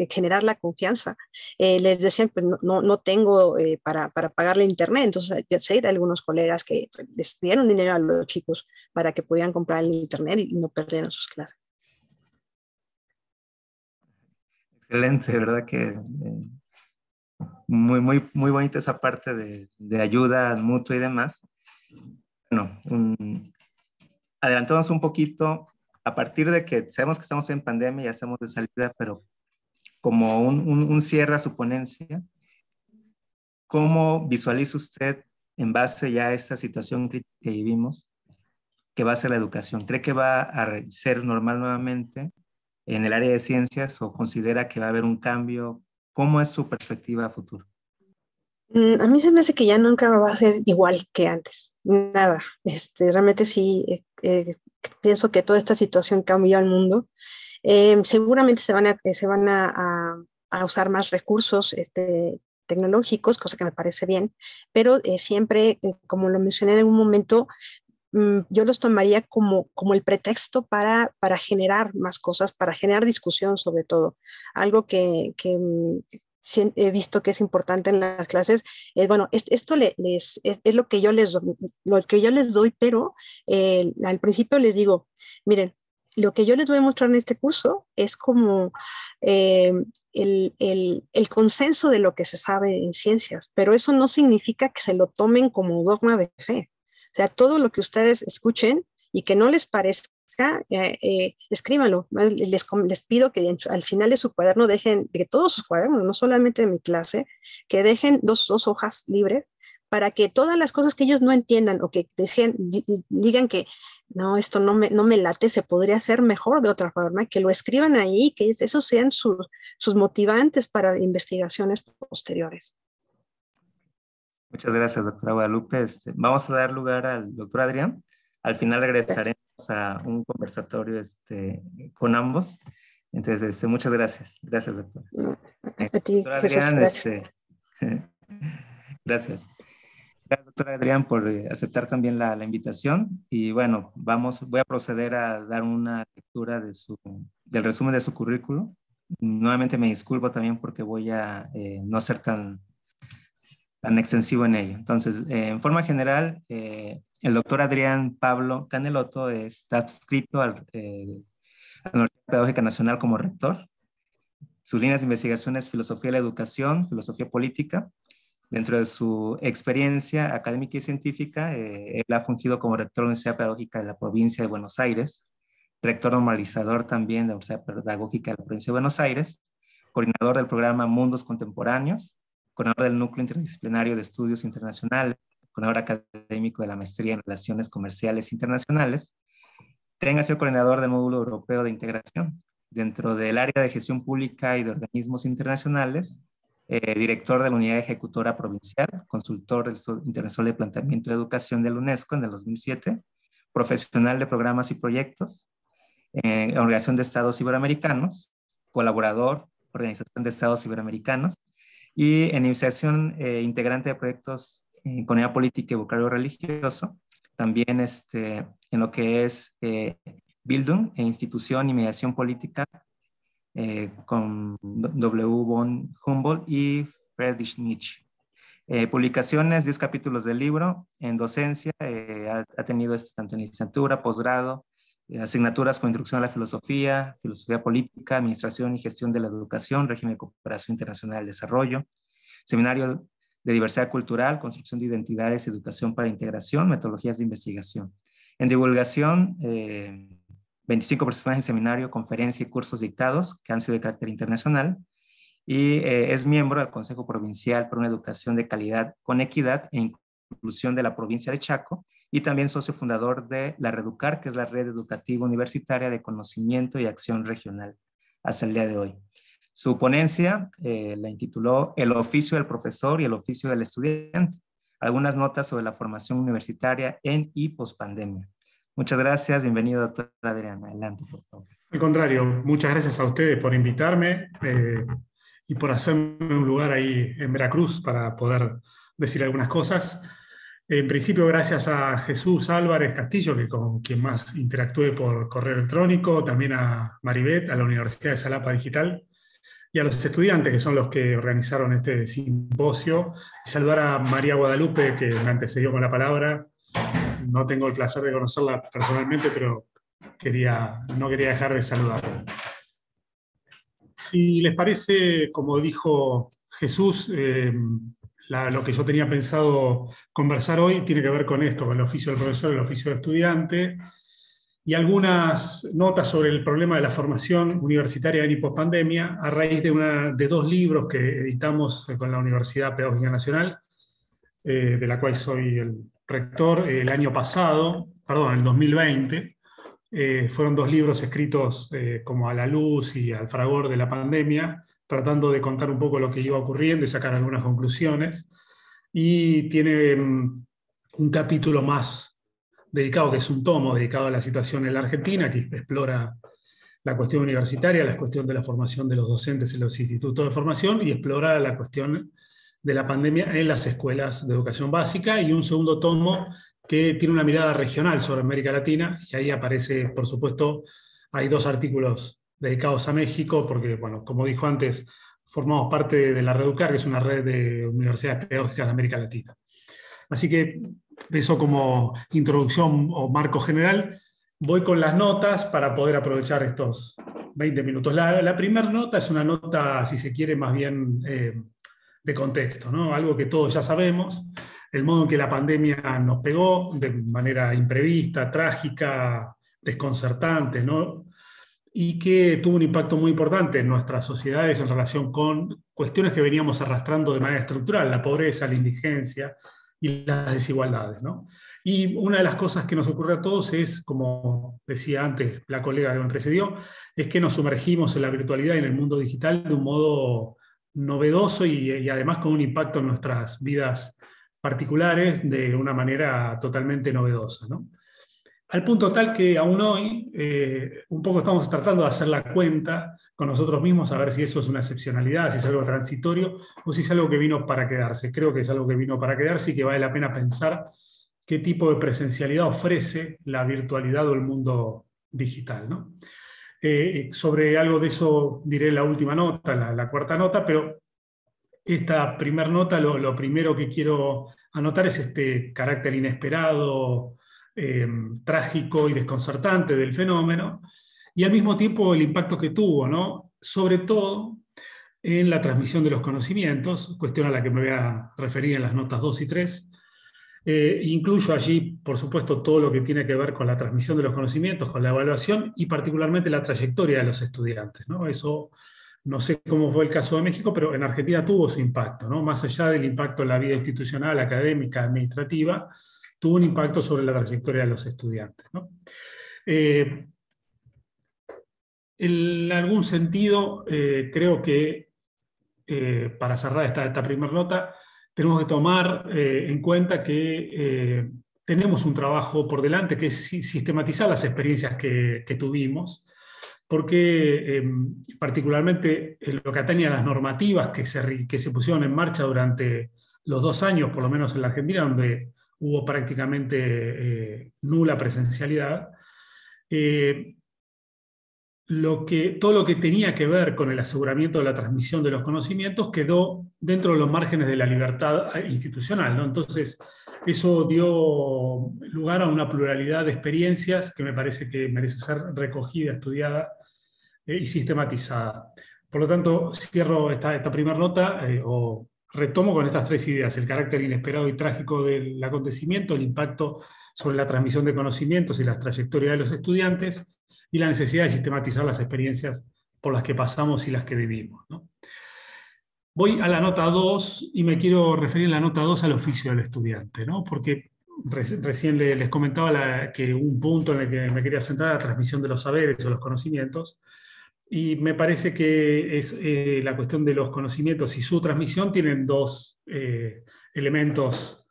generar la confianza. Les decían, pues no tengo para pagarle internet, entonces ya sé de algunos colegas que les dieron dinero a los chicos para que pudieran comprar el internet y no perdieran sus clases. Excelente, de verdad que muy bonita esa parte de ayuda mutua y demás. Bueno, adelantándonos un poquito, a partir de que sabemos que estamos en pandemia, ya estamos de salida, pero como un cierre a su ponencia, ¿cómo visualiza usted en base ya a esta situación crítica que vivimos, que va a ser la educación? ¿Cree que va a ser normal nuevamente en el área de ciencias o considera que va a haber un cambio? ¿Cómo es su perspectiva a futuro? A mí se me hace que ya nunca va a ser igual que antes, nada. Realmente sí, pienso que toda esta situación cambió al mundo. Seguramente se van a usar más recursos tecnológicos, cosa que me parece bien, pero siempre, como lo mencioné en algún momento, yo los tomaría como el pretexto para generar más cosas, para generar discusión sobre todo. Algo que he visto que es importante en las clases es, bueno, esto es lo que yo les doy, pero al principio les digo, miren, lo que yo les voy a mostrar en este curso es como eh, el consenso de lo que se sabe en ciencias, pero eso no significa que se lo tomen como dogma de fe. O sea, todo lo que ustedes escuchen y que no les parezca escríbanlo. Les pido que al final de su cuaderno dejen, de todos sus cuadernos, no solamente de mi clase, que dejen dos hojas libres para que todas las cosas que ellos no entiendan o que digan que no, esto no me late, se podría hacer mejor de otra forma, que lo escriban ahí, que esos sean sus motivantes para investigaciones posteriores. Muchas gracias, doctora Guadalupe. Vamos a dar lugar al doctor Adrián. Al final regresaremos a un conversatorio con ambos. Entonces, muchas gracias. Gracias, doctor. A ti, doctor Jesús, Adrián, gracias. Gracias. Gracias, doctor Adrián, por aceptar también la invitación. Y bueno, voy a proceder a dar una lectura del resumen de su currículo. Nuevamente me disculpo también porque voy a no ser tan extensivo en ello. Entonces, en forma general, el doctor Adrián Pablo Caneloto está adscrito a la Universidad Pedagógica Nacional como rector. Sus líneas de investigación es filosofía de la educación, filosofía política. Dentro de su experiencia académica y científica, él ha fungido como rector de la Universidad Pedagógica de la provincia de Buenos Aires, rector normalizador también de la Universidad Pedagógica de la provincia de Buenos Aires, coordinador del programa Mundos Contemporáneos, coordinador del Núcleo Interdisciplinario de Estudios Internacionales, coordinador académico de la Maestría en Relaciones Comerciales Internacionales. Ha sido coordinador del Módulo Europeo de Integración. Dentro del área de gestión pública y de organismos internacionales, director de la Unidad Ejecutora Provincial, consultor del Instituto Internacional de Planteamiento de Educación de la UNESCO en el 2007, profesional de programas y proyectos, Organización de Estados Iberoamericanos, colaborador, Organización de Estados Iberoamericanos, y en iniciación integrante de proyectos en comunidad política y vocabulario religioso, también en lo que es Bildung e institución y mediación política con W. von Humboldt y Friedrich Nietzsche. Publicaciones, 10 capítulos del libro. En docencia ha tenido tanto en licenciatura, posgrado, asignaturas con introducción a la filosofía, filosofía política, administración y gestión de la educación, régimen de cooperación internacional del desarrollo, seminario de diversidad cultural, construcción de identidades, educación para integración, metodologías de investigación. En divulgación, 25 participaciones en seminario, conferencia y cursos dictados que han sido de carácter internacional, y es miembro del Consejo Provincial por una Educación de Calidad con Equidad e Inclusión de la provincia de Chaco, y también socio fundador de la REDUCAR, que es la Red Educativa Universitaria de Conocimiento y Acción Regional, hasta el día de hoy. Su ponencia la intituló El oficio del profesor y el oficio del estudiante, algunas notas sobre la formación universitaria en y pospandemia. Muchas gracias, bienvenido, doctor Adrián. Adelante, por favor. Al contrario, muchas gracias a ustedes por invitarme y por hacerme un lugar ahí en Veracruz para poder decir algunas cosas. En principio, gracias a Jesús Álvarez Castillo, que con quien más interactué por correo electrónico, también a Maribet, a la Universidad de Xalapa Digital, y a los estudiantes que son los que organizaron este simposio. Y saludar a María Guadalupe, que me antecedió con la palabra. No tengo el placer de conocerla personalmente, pero no quería dejar de saludarla. Si les parece, como dijo Jesús, lo que yo tenía pensado conversar hoy tiene que ver con esto, con el oficio del profesor, el oficio del estudiante, y algunas notas sobre el problema de la formación universitaria en y pospandemia a raíz de dos libros que editamos con la Universidad Pedagógica Nacional, de la cual soy el rector, el año pasado, perdón, el 2020. Fueron dos libros escritos como a la luz y al fragor de la pandemia, tratando de contar un poco lo que iba ocurriendo y sacar algunas conclusiones. Y tiene un capítulo más dedicado, que es un tomo dedicado a la situación en la Argentina, que explora la cuestión universitaria, la cuestión de la formación de los docentes en los institutos de formación, y explora la cuestión de la pandemia en las escuelas de educación básica, y un segundo tomo que tiene una mirada regional sobre América Latina, y ahí aparece, por supuesto, hay dos artículos dedicados a México, porque, bueno, como dijo antes, formamos parte de la REDUCAR, que es una red de universidades pedagógicas de América Latina. Así que eso como introducción o marco general. Voy con las notas para poder aprovechar estos 20 minutos. La primera nota es una nota, si se quiere, más bien de contexto, ¿no? Algo que todos ya sabemos, el modo en que la pandemia nos pegó de manera imprevista, trágica, desconcertante, ¿no? Y que tuvo un impacto muy importante en nuestras sociedades en relación con cuestiones que veníamos arrastrando de manera estructural, la pobreza, la indigencia y las desigualdades, ¿no? Y una de las cosas que nos ocurre a todos es, como decía antes la colega que me precedió, es que nos sumergimos en la virtualidad y en el mundo digital de un modo novedoso y además con un impacto en nuestras vidas particulares de una manera totalmente novedosa, ¿no? Al punto tal que aún hoy un poco estamos tratando de hacer la cuenta con nosotros mismos a ver si eso es una excepcionalidad, si es algo transitorio o si es algo que vino para quedarse. Creo que es algo que vino para quedarse y que vale la pena pensar qué tipo de presencialidad ofrece la virtualidad o el mundo digital, ¿no? Sobre algo de eso diré la última nota, la cuarta nota, pero esta primera nota, lo primero que quiero anotar es este carácter inesperado, trágico y desconcertante del fenómeno, y al mismo tiempo el impacto que tuvo, ¿no? Sobre todo en la transmisión de los conocimientos, cuestión a la que me voy a referir en las notas 2 y 3. Incluyo allí, por supuesto, todo lo que tiene que ver con la transmisión de los conocimientos, con la evaluación y particularmente la trayectoria de los estudiantes, ¿no? Eso no sé cómo fue el caso de México, pero en Argentina tuvo su impacto, ¿no? Más allá del impacto en la vida institucional, académica, administrativa, tuvo un impacto sobre la trayectoria de los estudiantes, ¿no? En algún sentido, creo que para cerrar esta primera nota, tenemos que tomar en cuenta que tenemos un trabajo por delante, que es sistematizar las experiencias que tuvimos, porque particularmente en lo que atañe a las normativas que se pusieron en marcha durante los 2 años, por lo menos en la Argentina, donde hubo prácticamente nula presencialidad, todo lo que tenía que ver con el aseguramiento de la transmisión de los conocimientos quedó dentro de los márgenes de la libertad institucional, ¿no? Entonces, eso dio lugar a una pluralidad de experiencias que me parece que merece ser recogida, estudiada y sistematizada. Por lo tanto, cierro esta primera nota o retomo con estas 3 ideas: el carácter inesperado y trágico del acontecimiento, el impacto sobre la transmisión de conocimientos y las trayectorias de los estudiantes, y la necesidad de sistematizar las experiencias por las que pasamos y las que vivimos, ¿no? Voy a la nota 2 y me quiero referir en la nota 2 al oficio del estudiante, ¿no? Porque recién les comentaba que un punto en el que me quería centrar era la transmisión de los saberes o los conocimientos, y me parece que es la cuestión de los conocimientos y su transmisión tienen 2 elementos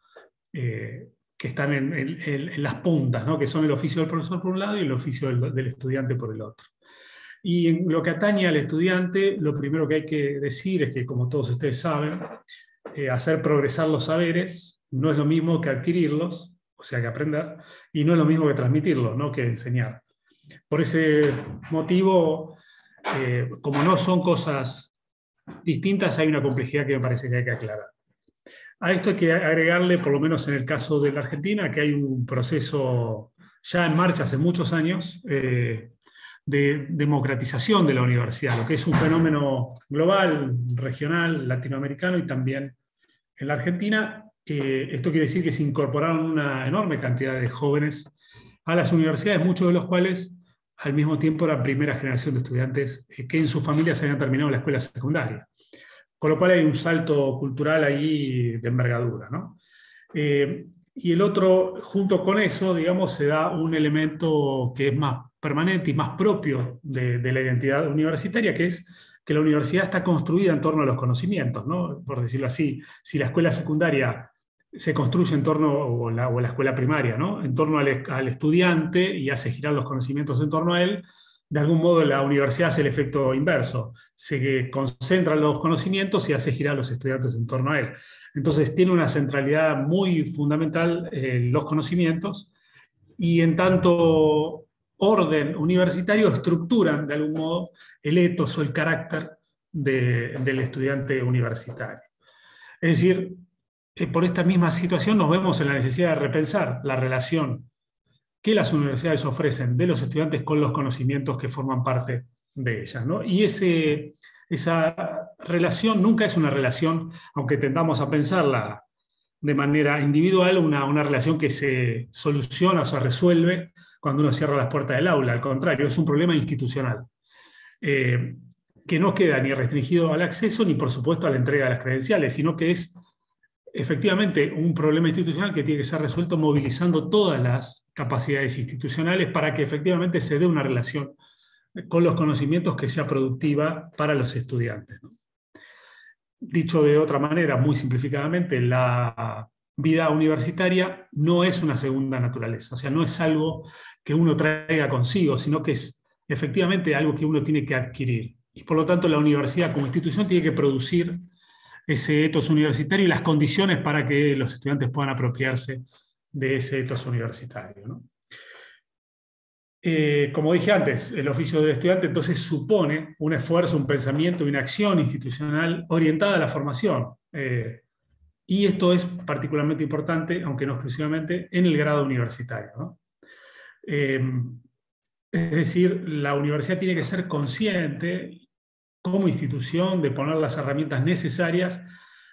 que están en las puntas, ¿no? Que son el oficio del profesor por un lado y el oficio del estudiante por el otro. Y en lo que atañe al estudiante, lo primero que hay que decir es que, como todos ustedes saben, hacer progresar los saberes no es lo mismo que adquirirlos, o sea, que aprender, y no es lo mismo que transmitirlos, ¿no? Que enseñar. Por ese motivo, como no son cosas distintas, hay una complejidad que me parece que hay que aclarar. A esto hay que agregarle, por lo menos en el caso de la Argentina, que hay un proceso ya en marcha hace muchos años de democratización de la universidad, lo que es un fenómeno global, regional, latinoamericano y también en la Argentina. Esto quiere decir que se incorporaron una enorme cantidad de jóvenes a las universidades, muchos de los cuales al mismo tiempo eran primera generación de estudiantes que en sus familias habían terminado la escuela secundaria. Con lo cual hay un salto cultural ahí de envergadura, ¿no? Y el otro, junto con eso, digamos, se da un elemento que es más permanente y más propio de la identidad universitaria, que es que la universidad está construida en torno a los conocimientos, ¿no? Por decirlo así, si la escuela secundaria se construye en torno, o la escuela primaria, ¿no? En torno al estudiante y hace girar los conocimientos en torno a él, de algún modo la universidad hace el efecto inverso, se concentran los conocimientos y hace girar a los estudiantes en torno a él. Entonces tiene una centralidad muy fundamental los conocimientos, y en tanto orden universitario estructuran de algún modo el ethos o el carácter del estudiante universitario. Es decir, por esta misma situación nos vemos en la necesidad de repensar la relación que las universidades ofrecen de los estudiantes con los conocimientos que forman parte de ellas, ¿no? Y esa relación nunca es una relación, aunque tendamos a pensarla de manera individual una relación que se soluciona o se resuelve cuando uno cierra las puertas del aula. Al contrario, es un problema institucional, que no queda ni restringido al acceso ni, por supuesto, a la entrega de las credenciales, sino que es efectivamente un problema institucional que tiene que ser resuelto movilizando todas las capacidades institucionales para que efectivamente se dé una relación con los conocimientos que sea productiva para los estudiantes, ¿no? Dicho de otra manera, muy simplificadamente, la vida universitaria no es una segunda naturaleza, o sea, no es algo que uno traiga consigo, sino que es efectivamente algo que uno tiene que adquirir. Y por lo tanto, la universidad como institución tiene que producir ese ethos universitario y las condiciones para que los estudiantes puedan apropiarse de ese ethos universitario, ¿no? Como dije antes, el oficio de estudiante entonces supone un esfuerzo, un pensamiento y una acción institucional orientada a la formación. Y esto es particularmente importante, aunque no exclusivamente, en el grado universitario, ¿no? Es decir, la universidad tiene que ser consciente como institución de poner las herramientas necesarias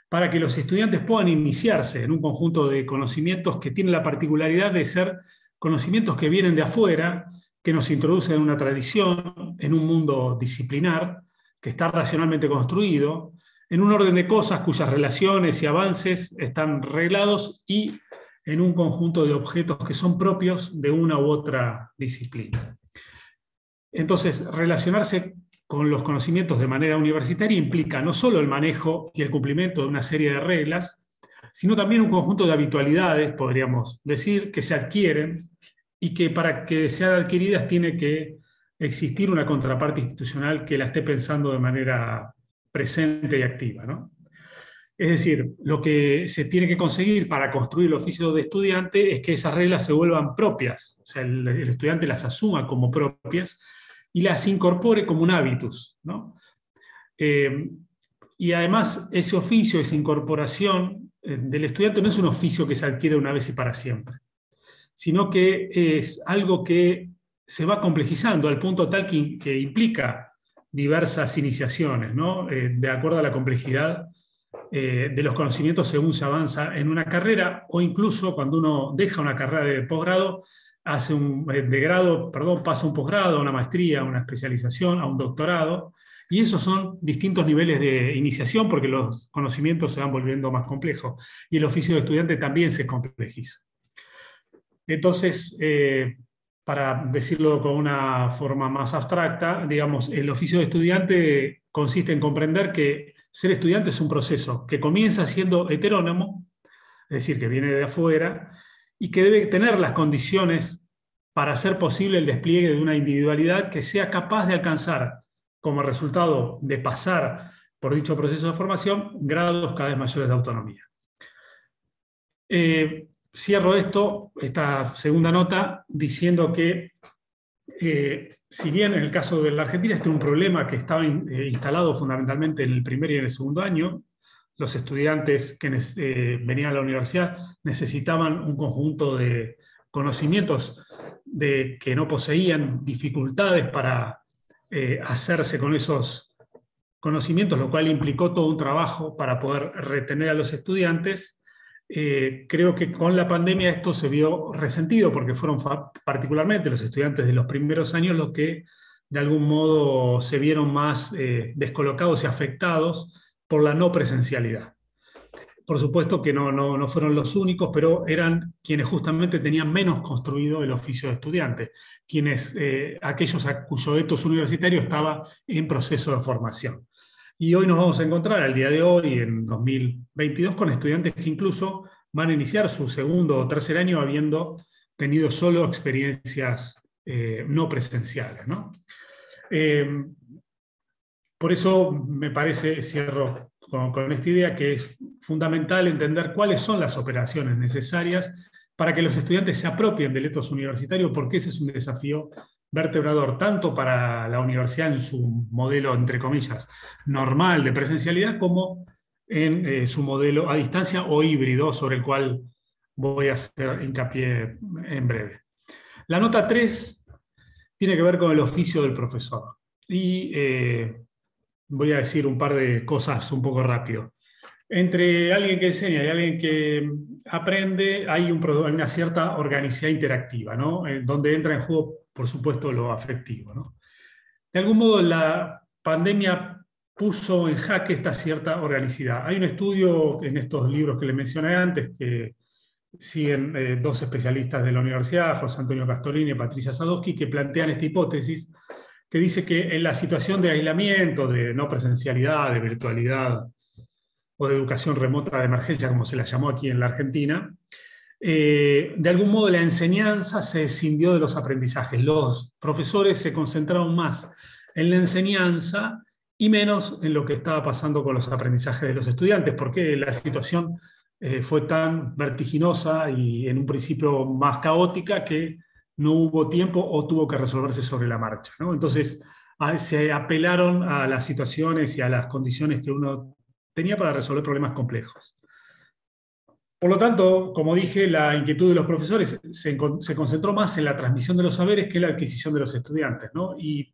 para que los estudiantes puedan iniciarse en un conjunto de conocimientos que tienen la particularidad de ser conocimientos que vienen de afuera, que nos introducen en una tradición, en un mundo disciplinar, que está racionalmente construido, en un orden de cosas cuyas relaciones y avances están reglados y en un conjunto de objetos que son propios de una u otra disciplina. Entonces, relacionarse con los conocimientos de manera universitaria implica no solo el manejo y el cumplimiento de una serie de reglas, sino también un conjunto de habitualidades, podríamos decir, que se adquieren y que para que sean adquiridas tiene que existir una contraparte institucional que la esté pensando de manera presente y activa, ¿no? Es decir, lo que se tiene que conseguir para construir el oficio de estudiante es que esas reglas se vuelvan propias, o sea, el estudiante las asuma como propias y las incorpore como un hábitus, ¿no? Y además ese oficio, esa incorporación del estudiante no es un oficio que se adquiere una vez y para siempre, sino que es algo que se va complejizando al punto tal que implica diversas iniciaciones, ¿no? De acuerdo a la complejidad de los conocimientos según se avanza en una carrera, o incluso cuando uno deja una carrera de posgrado, pasa a un posgrado, a una maestría, a una especialización, a un doctorado, y esos son distintos niveles de iniciación porque los conocimientos se van volviendo más complejos, y el oficio de estudiante también se complejiza. Entonces, para decirlo con una forma más abstracta, digamos, el oficio de estudiante consiste en comprender que ser estudiante es un proceso que comienza siendo heterónomo, es decir, que viene de afuera, y que debe tener las condiciones para hacer posible el despliegue de una individualidad que sea capaz de alcanzar, como resultado de pasar por dicho proceso de formación, grados cada vez mayores de autonomía. Cierro esta segunda nota diciendo que si bien en el caso de la Argentina este es un problema que estaba instalado fundamentalmente en el primer y en el segundo año, los estudiantes que venían a la universidad necesitaban un conjunto de conocimientos que no poseían, dificultades para hacerse con esos conocimientos, lo cual implicó todo un trabajo para poder retener a los estudiantes. Creo que con la pandemia esto se vio resentido porque fueron particularmente los estudiantes de los primeros años los que de algún modo se vieron más descolocados y afectados por la no presencialidad. Por supuesto que no fueron los únicos, pero eran quienes justamente tenían menos construido el oficio de estudiante, aquellos a cuyo ethos universitario estaba en proceso de formación. Y hoy nos vamos a encontrar, al día de hoy, en 2022, con estudiantes que incluso van a iniciar su segundo o tercer año habiendo tenido solo experiencias no presenciales, ¿no? Por eso me parece, cierro con esta idea, que es fundamental entender cuáles son las operaciones necesarias para que los estudiantes se apropien del ethos universitario, porque ese es un desafío vertebrador, tanto para la universidad en su modelo, entre comillas, normal de presencialidad, como en su modelo a distancia o híbrido, sobre el cual voy a hacer hincapié en breve. La nota 3 tiene que ver con el oficio del profesor. Y voy a decir un par de cosas un poco rápido. Entre alguien que enseña y alguien que aprende hay una cierta organicidad interactiva, ¿no? Donde entra en juego, por supuesto, lo afectivo, ¿no? De algún modo, la pandemia puso en jaque esta cierta organicidad. Hay un estudio en estos libros que les mencioné antes, que siguen dos especialistas de la universidad, José Antonio Castorini y Patricia Sadowski, que plantean esta hipótesis, que dice que en la situación de aislamiento, de no presencialidad, de virtualidad o de educación remota de emergencia, como se la llamó aquí en la Argentina, de algún modo la enseñanza se escindió de los aprendizajes. Los profesores se concentraron más en la enseñanza y menos en lo que estaba pasando con los aprendizajes de los estudiantes, porque la situación fue tan vertiginosa y en un principio más caótica que no hubo tiempo o tuvo que resolverse sobre la marcha, ¿no? Entonces se apelaron a las situaciones y a las condiciones que uno tenía para resolver problemas complejos. Por lo tanto, como dije, la inquietud de los profesores se concentró más en la transmisión de los saberes que en la adquisición de los estudiantes, ¿no? Y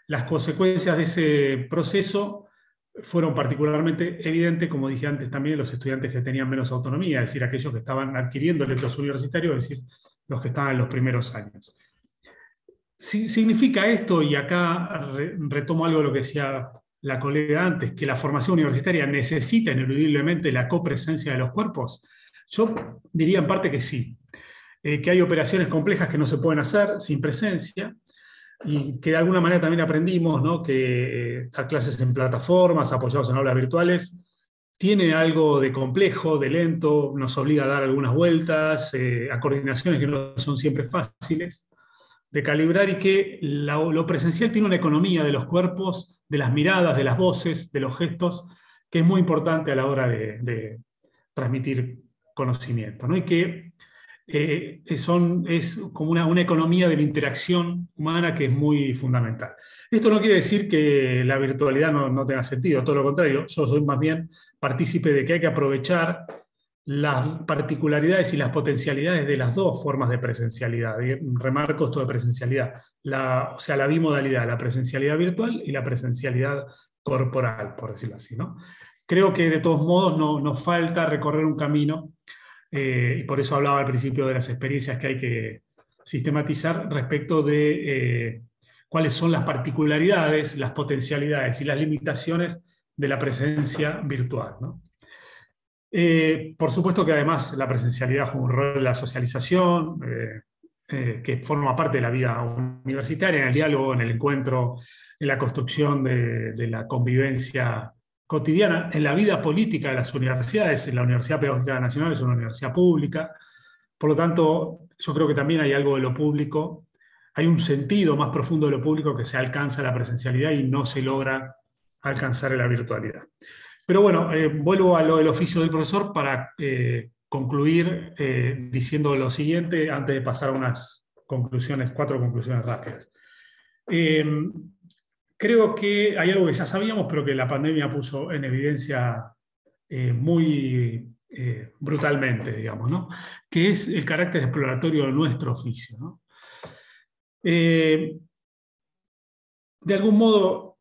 las consecuencias de ese proceso fueron particularmente evidentes, como dije antes, también en los estudiantes que tenían menos autonomía, es decir, aquellos que estaban adquiriendo el ethos universitario, es decir, los que estaban en los primeros años. ¿Significa esto, y acá retomo algo de lo que decía la colega antes, que la formación universitaria necesita ineludiblemente la copresencia de los cuerpos? Yo diría en parte que sí, que hay operaciones complejas que no se pueden hacer sin presencia, y que de alguna manera también aprendimos, ¿no?, que dar clases en plataformas, apoyados en aulas virtuales, tiene algo de complejo, de lento, nos obliga a dar algunas vueltas, a coordinaciones que no son siempre fáciles de calibrar, y que lo presencial tiene una economía de los cuerpos, de las miradas, de las voces, de los gestos, que es muy importante a la hora de transmitir conocimiento, ¿no? Y que es como una economía de la interacción humana que es muy fundamental. Esto no quiere decir que la virtualidad no tenga sentido, todo lo contrario, yo soy más bien partícipe de que hay que aprovechar las particularidades y las potencialidades de las dos formas de presencialidad. Y remarco esto de presencialidad, o sea, la bimodalidad, la presencialidad virtual y la presencialidad corporal, por decirlo así, ¿no? Creo que de todos modos nos falta recorrer un camino, y por eso hablaba al principio de las experiencias que hay que sistematizar respecto de cuáles son las particularidades, las potencialidades y las limitaciones de la presencia virtual, ¿no? Por supuesto que además la presencialidad juega un rol en la socialización, que forma parte de la vida universitaria, en el diálogo, en el encuentro, en la construcción de la convivencia cotidiana, en la vida política de las universidades. La Universidad Pedagógica Nacional es una universidad pública, por lo tanto yo creo que también hay algo de lo público, hay un sentido más profundo de lo público que se alcanza en la presencialidad y no se logra alcanzar en la virtualidad. Pero bueno, vuelvo a lo del oficio del profesor para concluir diciendo lo siguiente antes de pasar a unas conclusiones, 4 conclusiones rápidas. Creo que hay algo que ya sabíamos, pero que la pandemia puso en evidencia muy brutalmente, digamos, ¿no?, que es el carácter exploratorio de nuestro oficio, ¿no? De algún modo,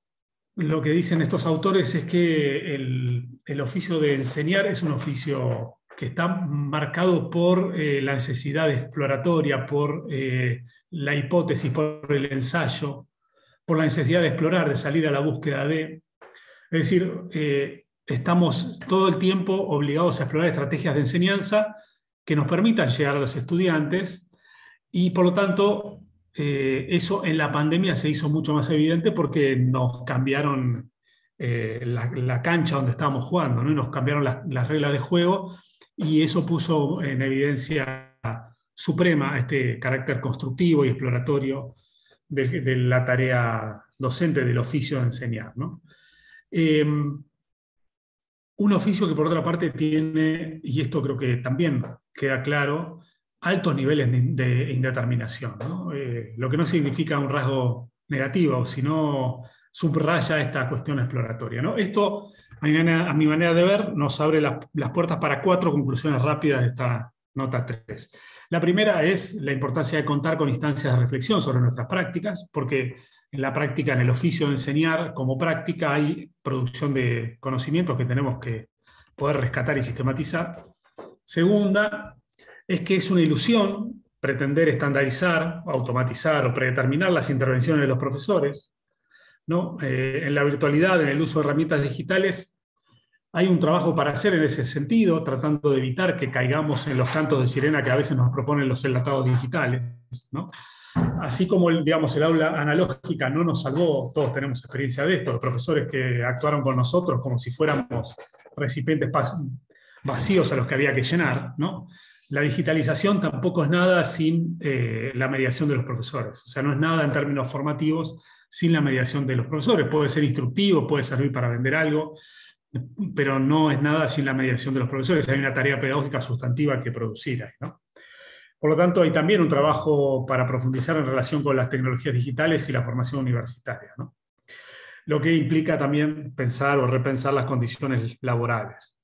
lo que dicen estos autores es que el oficio de enseñar es un oficio que está marcado por la necesidad exploratoria, por la hipótesis, por el ensayo, por la necesidad de explorar, de salir a la búsqueda de... Es decir, estamos todo el tiempo obligados a explorar estrategias de enseñanza que nos permitan llegar a los estudiantes, y por lo tanto eso en la pandemia se hizo mucho más evidente porque nos cambiaron la cancha donde estábamos jugando, ¿no? Y nos cambiaron las reglas de juego, y eso puso en evidencia suprema este carácter constructivo y exploratorio de la tarea docente, del oficio de enseñar, ¿no? Un oficio que por otra parte tiene, y esto creo que también queda claro, altos niveles de indeterminación, ¿no? Lo que no significa un rasgo negativo, sino subraya esta cuestión exploratoria, ¿no? Esto, a mi manera de ver, nos abre las puertas para 4 conclusiones rápidas de esta nota 3. La primera es la importancia de contar con instancias de reflexión sobre nuestras prácticas, porque en la práctica, en el oficio de enseñar como práctica, hay producción de conocimientos que tenemos que poder rescatar y sistematizar. Segunda, es que es una ilusión pretender estandarizar, automatizar o predeterminar las intervenciones de los profesores, ¿no? En la virtualidad, en el uso de herramientas digitales, hay un trabajo para hacer en ese sentido, tratando de evitar que caigamos en los cantos de sirena que a veces nos proponen los enlatados digitales, ¿no? Así como el aula analógica no nos salvó, todos tenemos experiencia de esto, los profesores que actuaron con nosotros como si fuéramos recipientes vacíos a los que había que llenar, ¿no? La digitalización tampoco es nada sin la mediación de los profesores. O sea, no es nada en términos formativos sin la mediación de los profesores. Puede ser instructivo, puede servir para vender algo, pero no es nada sin la mediación de los profesores. Hay una tarea pedagógica sustantiva que producir ahí, ¿no? Por lo tanto, hay también un trabajo para profundizar en relación con las tecnologías digitales y la formación universitaria, ¿no? Lo que implica también pensar o repensar las condiciones laborales.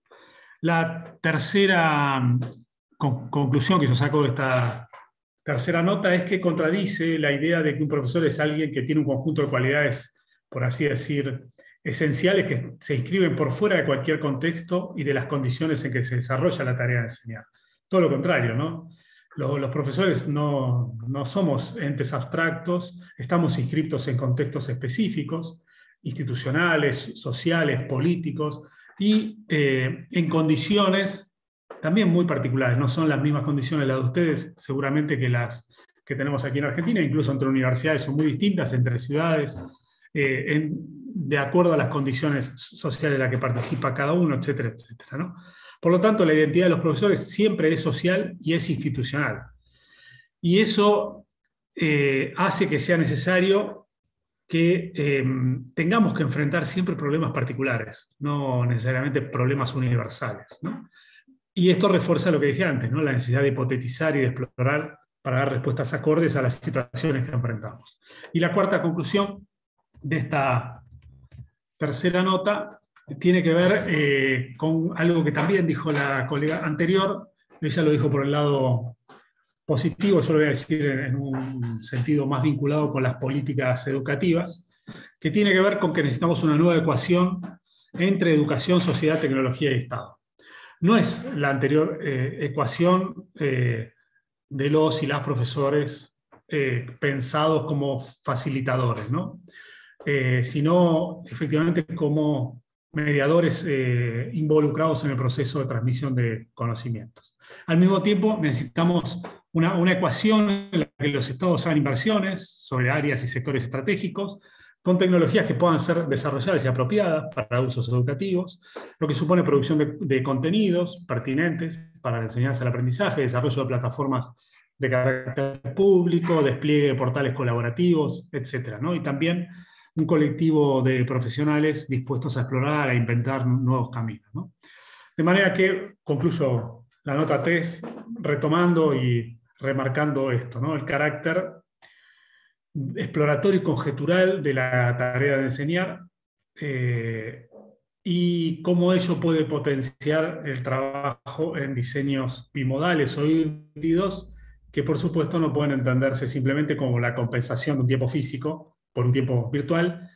La tercera conclusión que yo saco de esta tercera nota es que contradice la idea de que un profesor es alguien que tiene un conjunto de cualidades, por así decir, esenciales que se inscriben por fuera de cualquier contexto y de las condiciones en que se desarrolla la tarea de enseñar. Todo lo contrario, ¿no? Los profesores no somos entes abstractos, estamos inscritos en contextos específicos, institucionales, sociales, políticos, y en condiciones también muy particulares. No son las mismas condiciones las de ustedes, seguramente, que las que tenemos aquí en Argentina, incluso entre universidades son muy distintas, entre ciudades, de acuerdo a las condiciones sociales en las que participa cada uno, etcétera, etcétera, ¿no? Por lo tanto, la identidad de los profesores siempre es social y es institucional. Y eso hace que sea necesario que tengamos que enfrentar siempre problemas particulares, no necesariamente problemas universales, ¿no? Y esto refuerza lo que dije antes, ¿no? La necesidad de hipotetizar y de explorar para dar respuestas acordes a las situaciones que enfrentamos. Y la cuarta conclusión de esta tercera nota tiene que ver con algo que también dijo la colega anterior. Ella lo dijo por el lado positivo, yo lo voy a decir en un sentido más vinculado con las políticas educativas, que tiene que ver con que necesitamos una nueva ecuación entre educación, sociedad, tecnología y Estado. No es la anterior ecuación de los y las profesores pensados como facilitadores, ¿no? Sino efectivamente como mediadores involucrados en el proceso de transmisión de conocimientos. Al mismo tiempo, necesitamos una ecuación en la que los estados hagan inversiones sobre áreas y sectores estratégicos, con tecnologías que puedan ser desarrolladas y apropiadas para usos educativos, lo que supone producción de contenidos pertinentes para la enseñanza y el aprendizaje, desarrollo de plataformas de carácter público, despliegue de portales colaborativos, etc., ¿no? Y también un colectivo de profesionales dispuestos a explorar, a inventar nuevos caminos, ¿no? De manera que concluyo la nota 3 retomando y remarcando esto, ¿no? El carácter exploratorio y conjetural de la tarea de enseñar y cómo ello puede potenciar el trabajo en diseños bimodales o híbridos que por supuesto no pueden entenderse simplemente como la compensación de un tiempo físico por un tiempo virtual,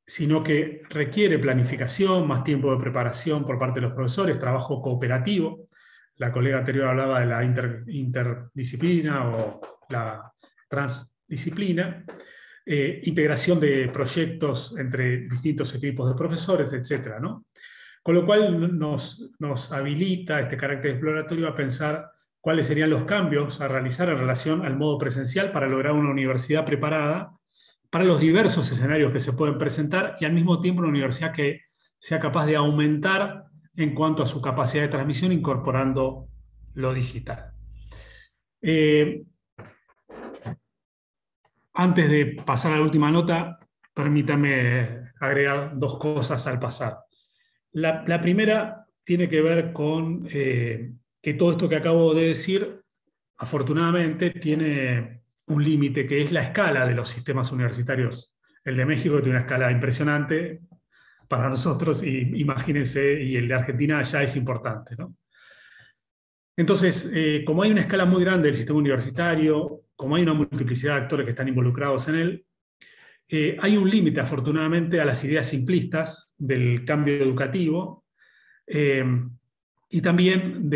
sino que requiere planificación, más tiempo de preparación por parte de los profesores, trabajo cooperativo. La colega anterior hablaba de la interdisciplina o la transdisciplina, integración de proyectos entre distintos equipos de profesores, etc., ¿no? Con lo cual nos habilita este carácter exploratorio a pensar cuáles serían los cambios a realizar en relación al modo presencial para lograr una universidad preparada para los diversos escenarios que se pueden presentar y al mismo tiempo una universidad que sea capaz de aumentar en cuanto a su capacidad de transmisión incorporando lo digital. Antes de pasar a la última nota, permítame agregar dos cosas al pasar. La primera tiene que ver con que todo esto que acabo de decir, afortunadamente, tiene un límite, que es la escala de los sistemas universitarios. El de México tiene una escala impresionante para nosotros, y imagínense, y el de Argentina ya es importante, ¿no? Entonces, como hay una escala muy grande del sistema universitario, como hay una multiplicidad de actores que están involucrados en él, hay un límite, afortunadamente, a las ideas simplistas del cambio educativo, y también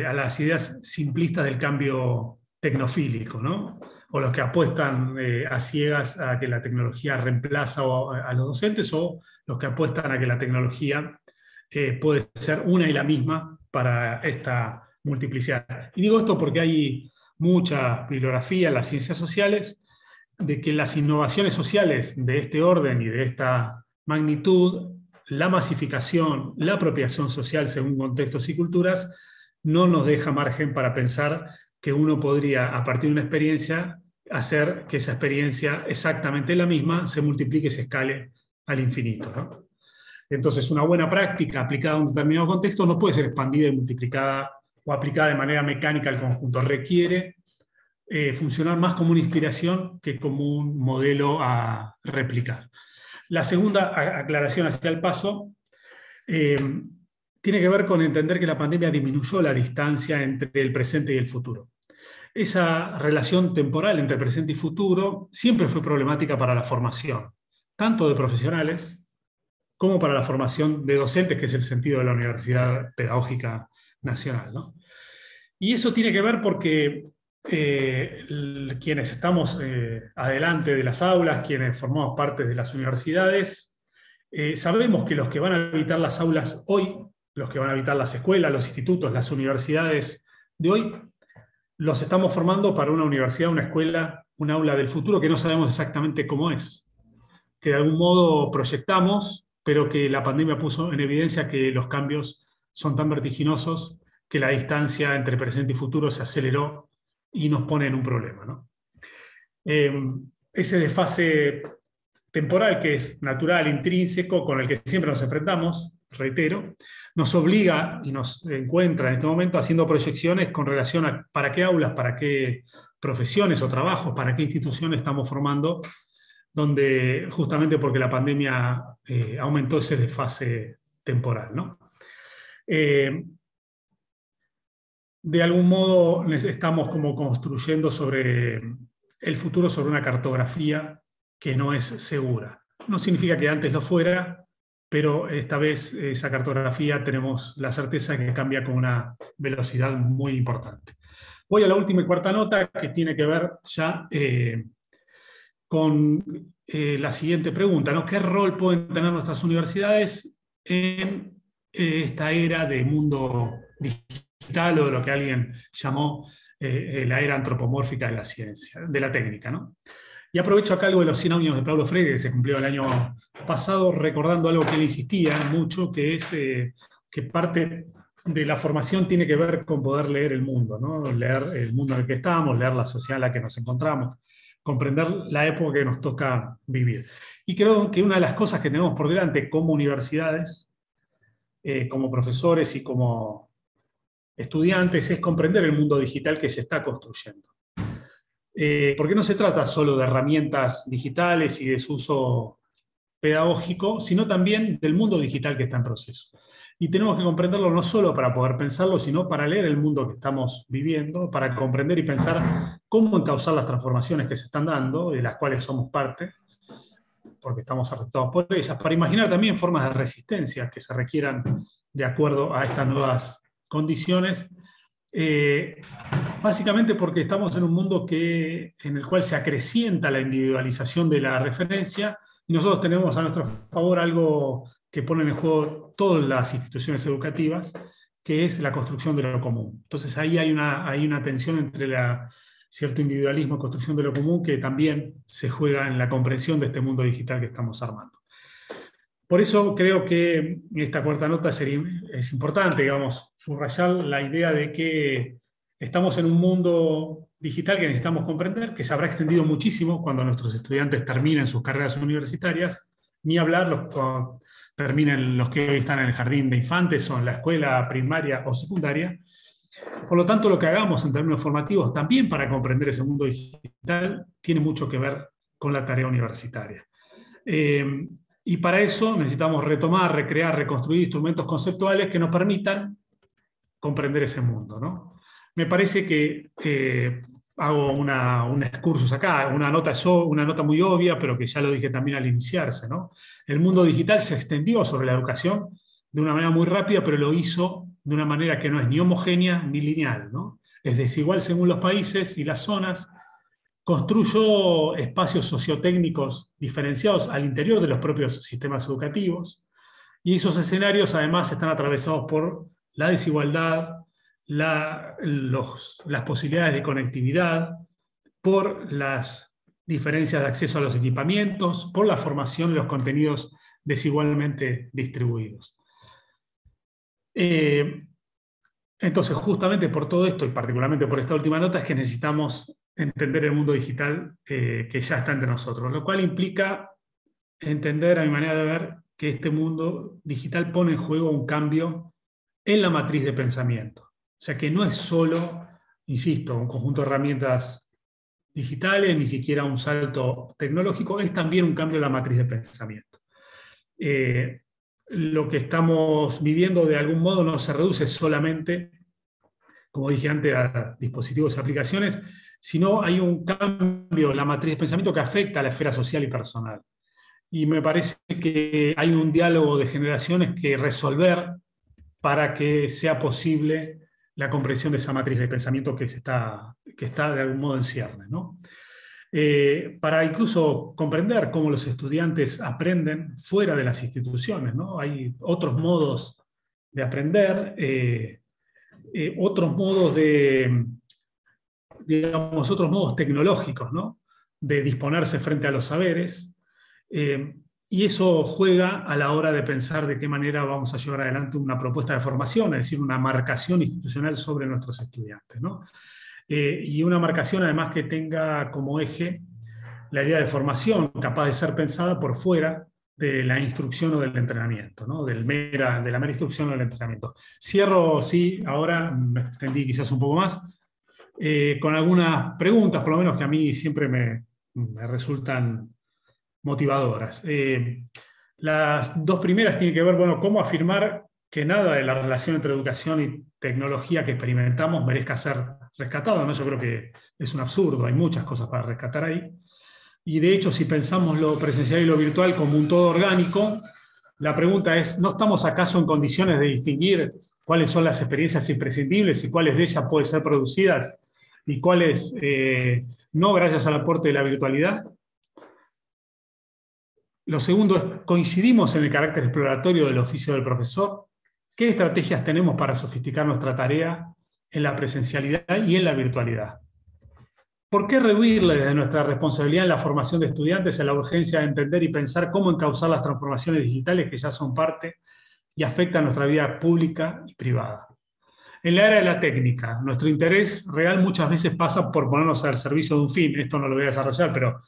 a las ideas simplistas del cambio tecnofílico, ¿no? O los que apuestan a ciegas a que la tecnología reemplaza a los docentes, o los que apuestan a que la tecnología puede ser una y la misma para esta multiplicidad. Y digo esto porque hay mucha bibliografía en las ciencias sociales de que las innovaciones sociales de este orden y de esta magnitud, la masificación, la apropiación social según contextos y culturas, no nos deja margen para pensar que uno podría, a partir de una experiencia, hacer que esa experiencia exactamente la misma se multiplique y se escale al infinito, ¿no? Entonces, una buena práctica aplicada a un determinado contexto no puede ser expandida y multiplicada o aplicada de manera mecánica al conjunto. Requiere funcionar más como una inspiración que como un modelo a replicar. La segunda aclaración hacia el paso tiene que ver con entender que la pandemia disminuyó la distancia entre el presente y el futuro. Esa relación temporal entre presente y futuro siempre fue problemática para la formación, tanto de profesionales como para la formación de docentes, que es el sentido de la Universidad Pedagógica Nacional, ¿no? Y eso tiene que ver porque quienes estamos adelante de las aulas, quienes formamos parte de las universidades, sabemos que los que van a habitar las aulas hoy, los que van a habitar las escuelas, los institutos, las universidades de hoy, los estamos formando para una universidad, una escuela, un aula del futuro que no sabemos exactamente cómo es, que de algún modo proyectamos, pero que la pandemia puso en evidencia que los cambios son tan vertiginosos que la distancia entre presente y futuro se aceleró y nos pone en un problema, ¿no? Ese desfase temporal, que es natural, intrínseco, con el que siempre nos enfrentamos, reitero, nos obliga y nos encuentra en este momento haciendo proyecciones con relación a para qué aulas, para qué profesiones o trabajos, para qué instituciones estamos formando, donde justamente porque la pandemia aumentó ese desfase temporal, ¿no? De algún modo estamos como construyendo sobre el futuro sobre una cartografía que no es segura. No significa que antes lo fuera, pero esta vez esa cartografía tenemos la certeza que cambia con una velocidad muy importante. Voy a la última y cuarta nota, que tiene que ver ya con la siguiente pregunta, ¿no? ¿Qué rol pueden tener nuestras universidades en esta era de mundo digital, o de lo que alguien llamó la era antropomórfica de la ciencia, de la técnica, ¿no? Y aprovecho acá algo de los 100 años de Paulo Freire, que se cumplió el año pasado, recordando algo que él insistía mucho, que es que parte de la formación tiene que ver con poder leer el mundo, ¿no? Leer el mundo en el que estamos, leer la sociedad en la que nos encontramos, comprender la época que nos toca vivir. Y creo que una de las cosas que tenemos por delante como universidades, como profesores y como estudiantes, es comprender el mundo digital que se está construyendo. Porque no se trata solo de herramientas digitales y de su uso pedagógico, sino también del mundo digital que está en proceso. Y tenemos que comprenderlo no solo para poder pensarlo, sino para leer el mundo que estamos viviendo, para comprender y pensar cómo encauzar las transformaciones que se están dando, de las cuales somos parte, porque estamos afectados por ellas, para imaginar también formas de resistencia que se requieran de acuerdo a estas nuevas condiciones, básicamente porque estamos en un mundo en el cual se acrecienta la individualización de la referencia, y nosotros tenemos a nuestro favor algo que ponen en juego todas las instituciones educativas, que es la construcción de lo común. Entonces ahí hay una tensión entre cierto individualismo y construcción de lo común, que también se juega en la comprensión de este mundo digital que estamos armando. Por eso creo que en esta cuarta nota es importante, digamos, subrayar la idea de que estamos en un mundo digital que necesitamos comprender, que se habrá extendido muchísimo cuando nuestros estudiantes terminen sus carreras universitarias, ni hablar cuando terminen los que hoy están en el jardín de infantes o en la escuela primaria o secundaria. Por lo tanto, lo que hagamos en términos formativos también para comprender ese mundo digital tiene mucho que ver con la tarea universitaria. Y para eso necesitamos retomar, recrear, reconstruir instrumentos conceptuales que nos permitan comprender ese mundo, ¿no? Me parece que hago un excursus acá, una nota muy obvia, pero que ya lo dije también al iniciarse, ¿no? El mundo digital se extendió sobre la educación de una manera muy rápida, pero lo hizo de una manera que no es ni homogénea ni lineal, ¿no? Es desigual según los países y las zonas. Construyó espacios sociotécnicos diferenciados al interior de los propios sistemas educativos, y esos escenarios además están atravesados por la desigualdad, las posibilidades de conectividad, por las diferencias de acceso a los equipamientos, por la formación de los contenidos desigualmente distribuidos. Entonces, justamente por todo esto, y particularmente por esta última nota, es que necesitamos entender el mundo digital que ya está entre nosotros, lo cual implica entender, a mi manera de ver, que este mundo digital pone en juego un cambio en la matriz de pensamiento. O sea, que no es solo, insisto, un conjunto de herramientas digitales, ni siquiera un salto tecnológico, es también un cambio en la matriz de pensamiento. Lo que estamos viviendo de algún modo no se reduce solamente, como dije antes, a dispositivos y aplicaciones, sino hay un cambio en la matriz de pensamiento que afecta a la esfera social y personal. Y me parece que hay un diálogo de generaciones que resolver para que sea posible la comprensión de esa matriz de pensamiento que está de algún modo en ciernes, ¿no? Para incluso comprender cómo los estudiantes aprenden fuera de las instituciones, ¿no? Hay otros modos de aprender, otros modos otros modos tecnológicos, ¿no? De disponerse frente a los saberes. Y eso juega a la hora de pensar de qué manera vamos a llevar adelante una propuesta de formación, es decir, una marcación institucional sobre nuestros estudiantes, ¿no? Y una marcación además que tenga como eje la idea de formación capaz de ser pensada por fuera de la instrucción o del entrenamiento, ¿no? De la mera instrucción o del entrenamiento. Cierro, sí, ahora me extendí quizás un poco más, con algunas preguntas, por lo menos que a mí siempre me resultan motivadoras. Las dos primeras tienen que ver, bueno, cómo afirmar que nada de la relación entre educación y tecnología que experimentamos merezca ser rescatado, ¿no? Yo creo que es un absurdo, hay muchas cosas para rescatar ahí. Y de hecho, si pensamos lo presencial y lo virtual como un todo orgánico, la pregunta es, ¿no estamos acaso en condiciones de distinguir cuáles son las experiencias imprescindibles y cuáles de ellas pueden ser producidas y cuáles no gracias al aporte de la virtualidad? Lo segundo es, ¿coincidimos en el carácter exploratorio del oficio del profesor? ¿Qué estrategias tenemos para sofisticar nuestra tarea en la presencialidad y en la virtualidad? ¿Por qué rehuirle desde nuestra responsabilidad en la formación de estudiantes a la urgencia de entender y pensar cómo encauzar las transformaciones digitales que ya son parte y afectan nuestra vida pública y privada? En la era de la técnica, nuestro interés real muchas veces pasa por ponernos al servicio de un fin. Esto no lo voy a desarrollar, pero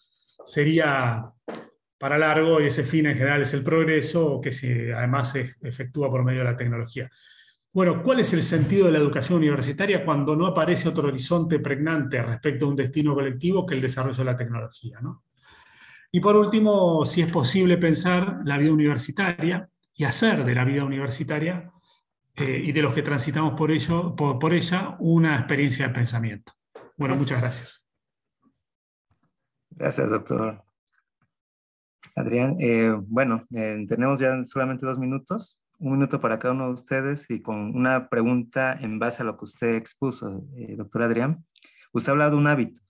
sería para largo, y ese fin en general es el progreso, que además se efectúa por medio de la tecnología. Bueno, ¿cuál es el sentido de la educación universitaria cuando no aparece otro horizonte pregnante respecto a un destino colectivo que el desarrollo de la tecnología, ¿no? Y por último, si es posible pensar la vida universitaria y hacer de la vida universitaria y de los que transitamos por ella una experiencia de pensamiento. Bueno, muchas gracias. Gracias, doctor Adrián. Tenemos ya solamente 2 minutos. 1 minuto para cada uno de ustedes y con una pregunta en base a lo que usted expuso, doctor Adrián. Usted ha hablado de un hábito,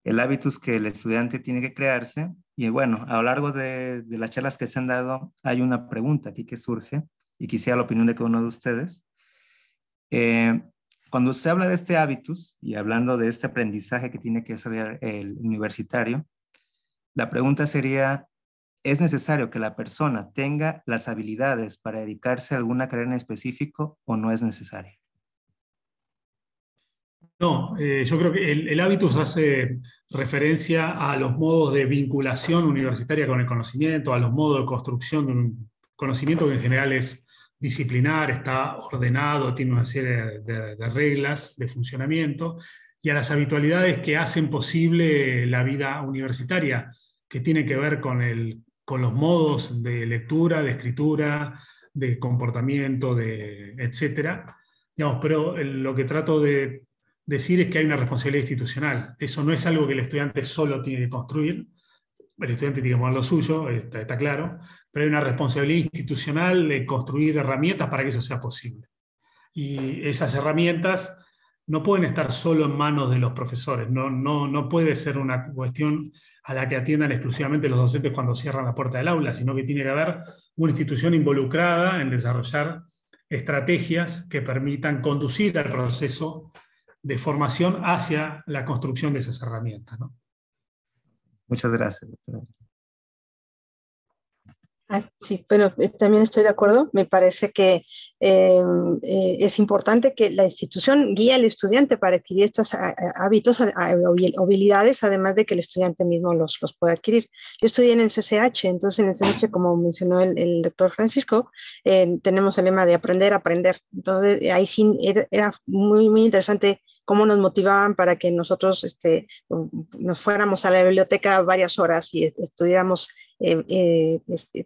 el hábitus que el estudiante tiene que crearse. Y bueno, a lo largo de las charlas que se han dado, hay una pregunta aquí que surge y quisiera la opinión de cada uno de ustedes. Cuando usted habla de este hábitus y hablando de este aprendizaje que tiene que desarrollar el universitario, la pregunta sería, ¿es necesario que la persona tenga las habilidades para dedicarse a alguna carrera en específico o no es necesario? No, yo creo que el hábitus hace referencia a los modos de vinculación universitaria con el conocimiento, a los modos de construcción de un conocimiento que en general es disciplinar, está ordenado, tiene una serie de reglas de funcionamiento, y a las habitualidades que hacen posible la vida universitaria, que tiene que ver con los modos de lectura, de escritura, de comportamiento, etcétera. Digamos, pero lo que trato de decir es que hay una responsabilidad institucional. Eso no es algo que el estudiante solo tiene que construir. el estudiante tiene que poner lo suyo, está claro, pero hay una responsabilidad institucional de construir herramientas para que eso sea posible. Y esas herramientas no pueden estar solo en manos de los profesores, no puede ser una cuestión a la que atiendan exclusivamente los docentes cuando cierran la puerta del aula, sino que tiene que haber una institución involucrada en desarrollar estrategias que permitan conducir al proceso de formación hacia la construcción de esas herramientas, ¿no? Muchas gracias, doctora. Sí, pero también estoy de acuerdo. Me parece que es importante que la institución guíe al estudiante para adquirir estos hábitos o habilidades, además de que el estudiante mismo los pueda adquirir. Yo estudié en el CCH, entonces en el CCH, como mencionó el doctor Francisco, tenemos el lema de aprender a aprender. Entonces ahí sí era muy, muy interesante cómo nos motivaban para que nosotros nos fuéramos a la biblioteca varias horas y estudiáramos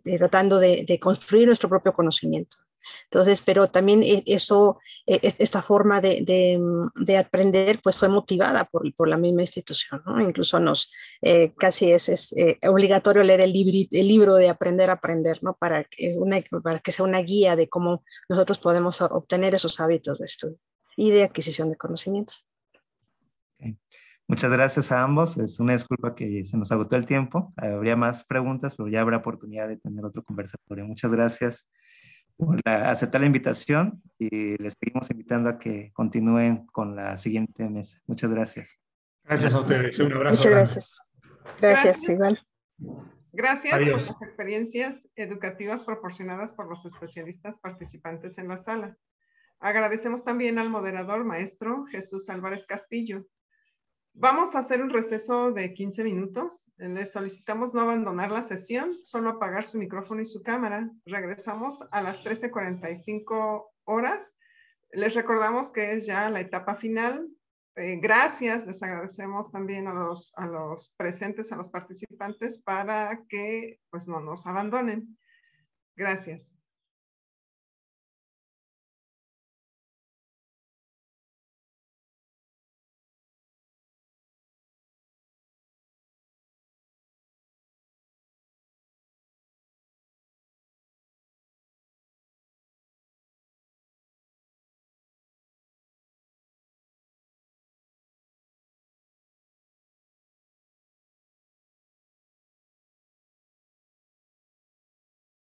tratando de construir nuestro propio conocimiento. Entonces, pero también esta forma de aprender pues fue motivada por la misma institución, ¿no? Incluso casi es obligatorio leer el libro de Aprender a Aprender, ¿no? Para que sea una guía de cómo nosotros podemos obtener esos hábitos de estudio y de adquisición de conocimientos. Okay. Muchas gracias a ambos. Es una disculpa que se nos agotó el tiempo. Habría más preguntas, pero ya habrá oportunidad de tener otro conversatorio. Muchas gracias por aceptar la invitación y les seguimos invitando a que continúen con la siguiente mesa. Muchas gracias. Gracias a ustedes. Un abrazo. Muchas gracias. Gracias, igual. Gracias Adiós. por las experiencias educativas proporcionadas por los especialistas participantes en la sala. Agradecemos también al moderador, maestro Jesús Álvarez Castillo. Vamos a hacer un receso de 15 minutos. Les solicitamos no abandonar la sesión, solo apagar su micrófono y su cámara. Regresamos a las 13:45 horas. Les recordamos que es ya la etapa final. Gracias, les agradecemos también a los presentes, a los participantes, para que pues no nos abandonen. Gracias.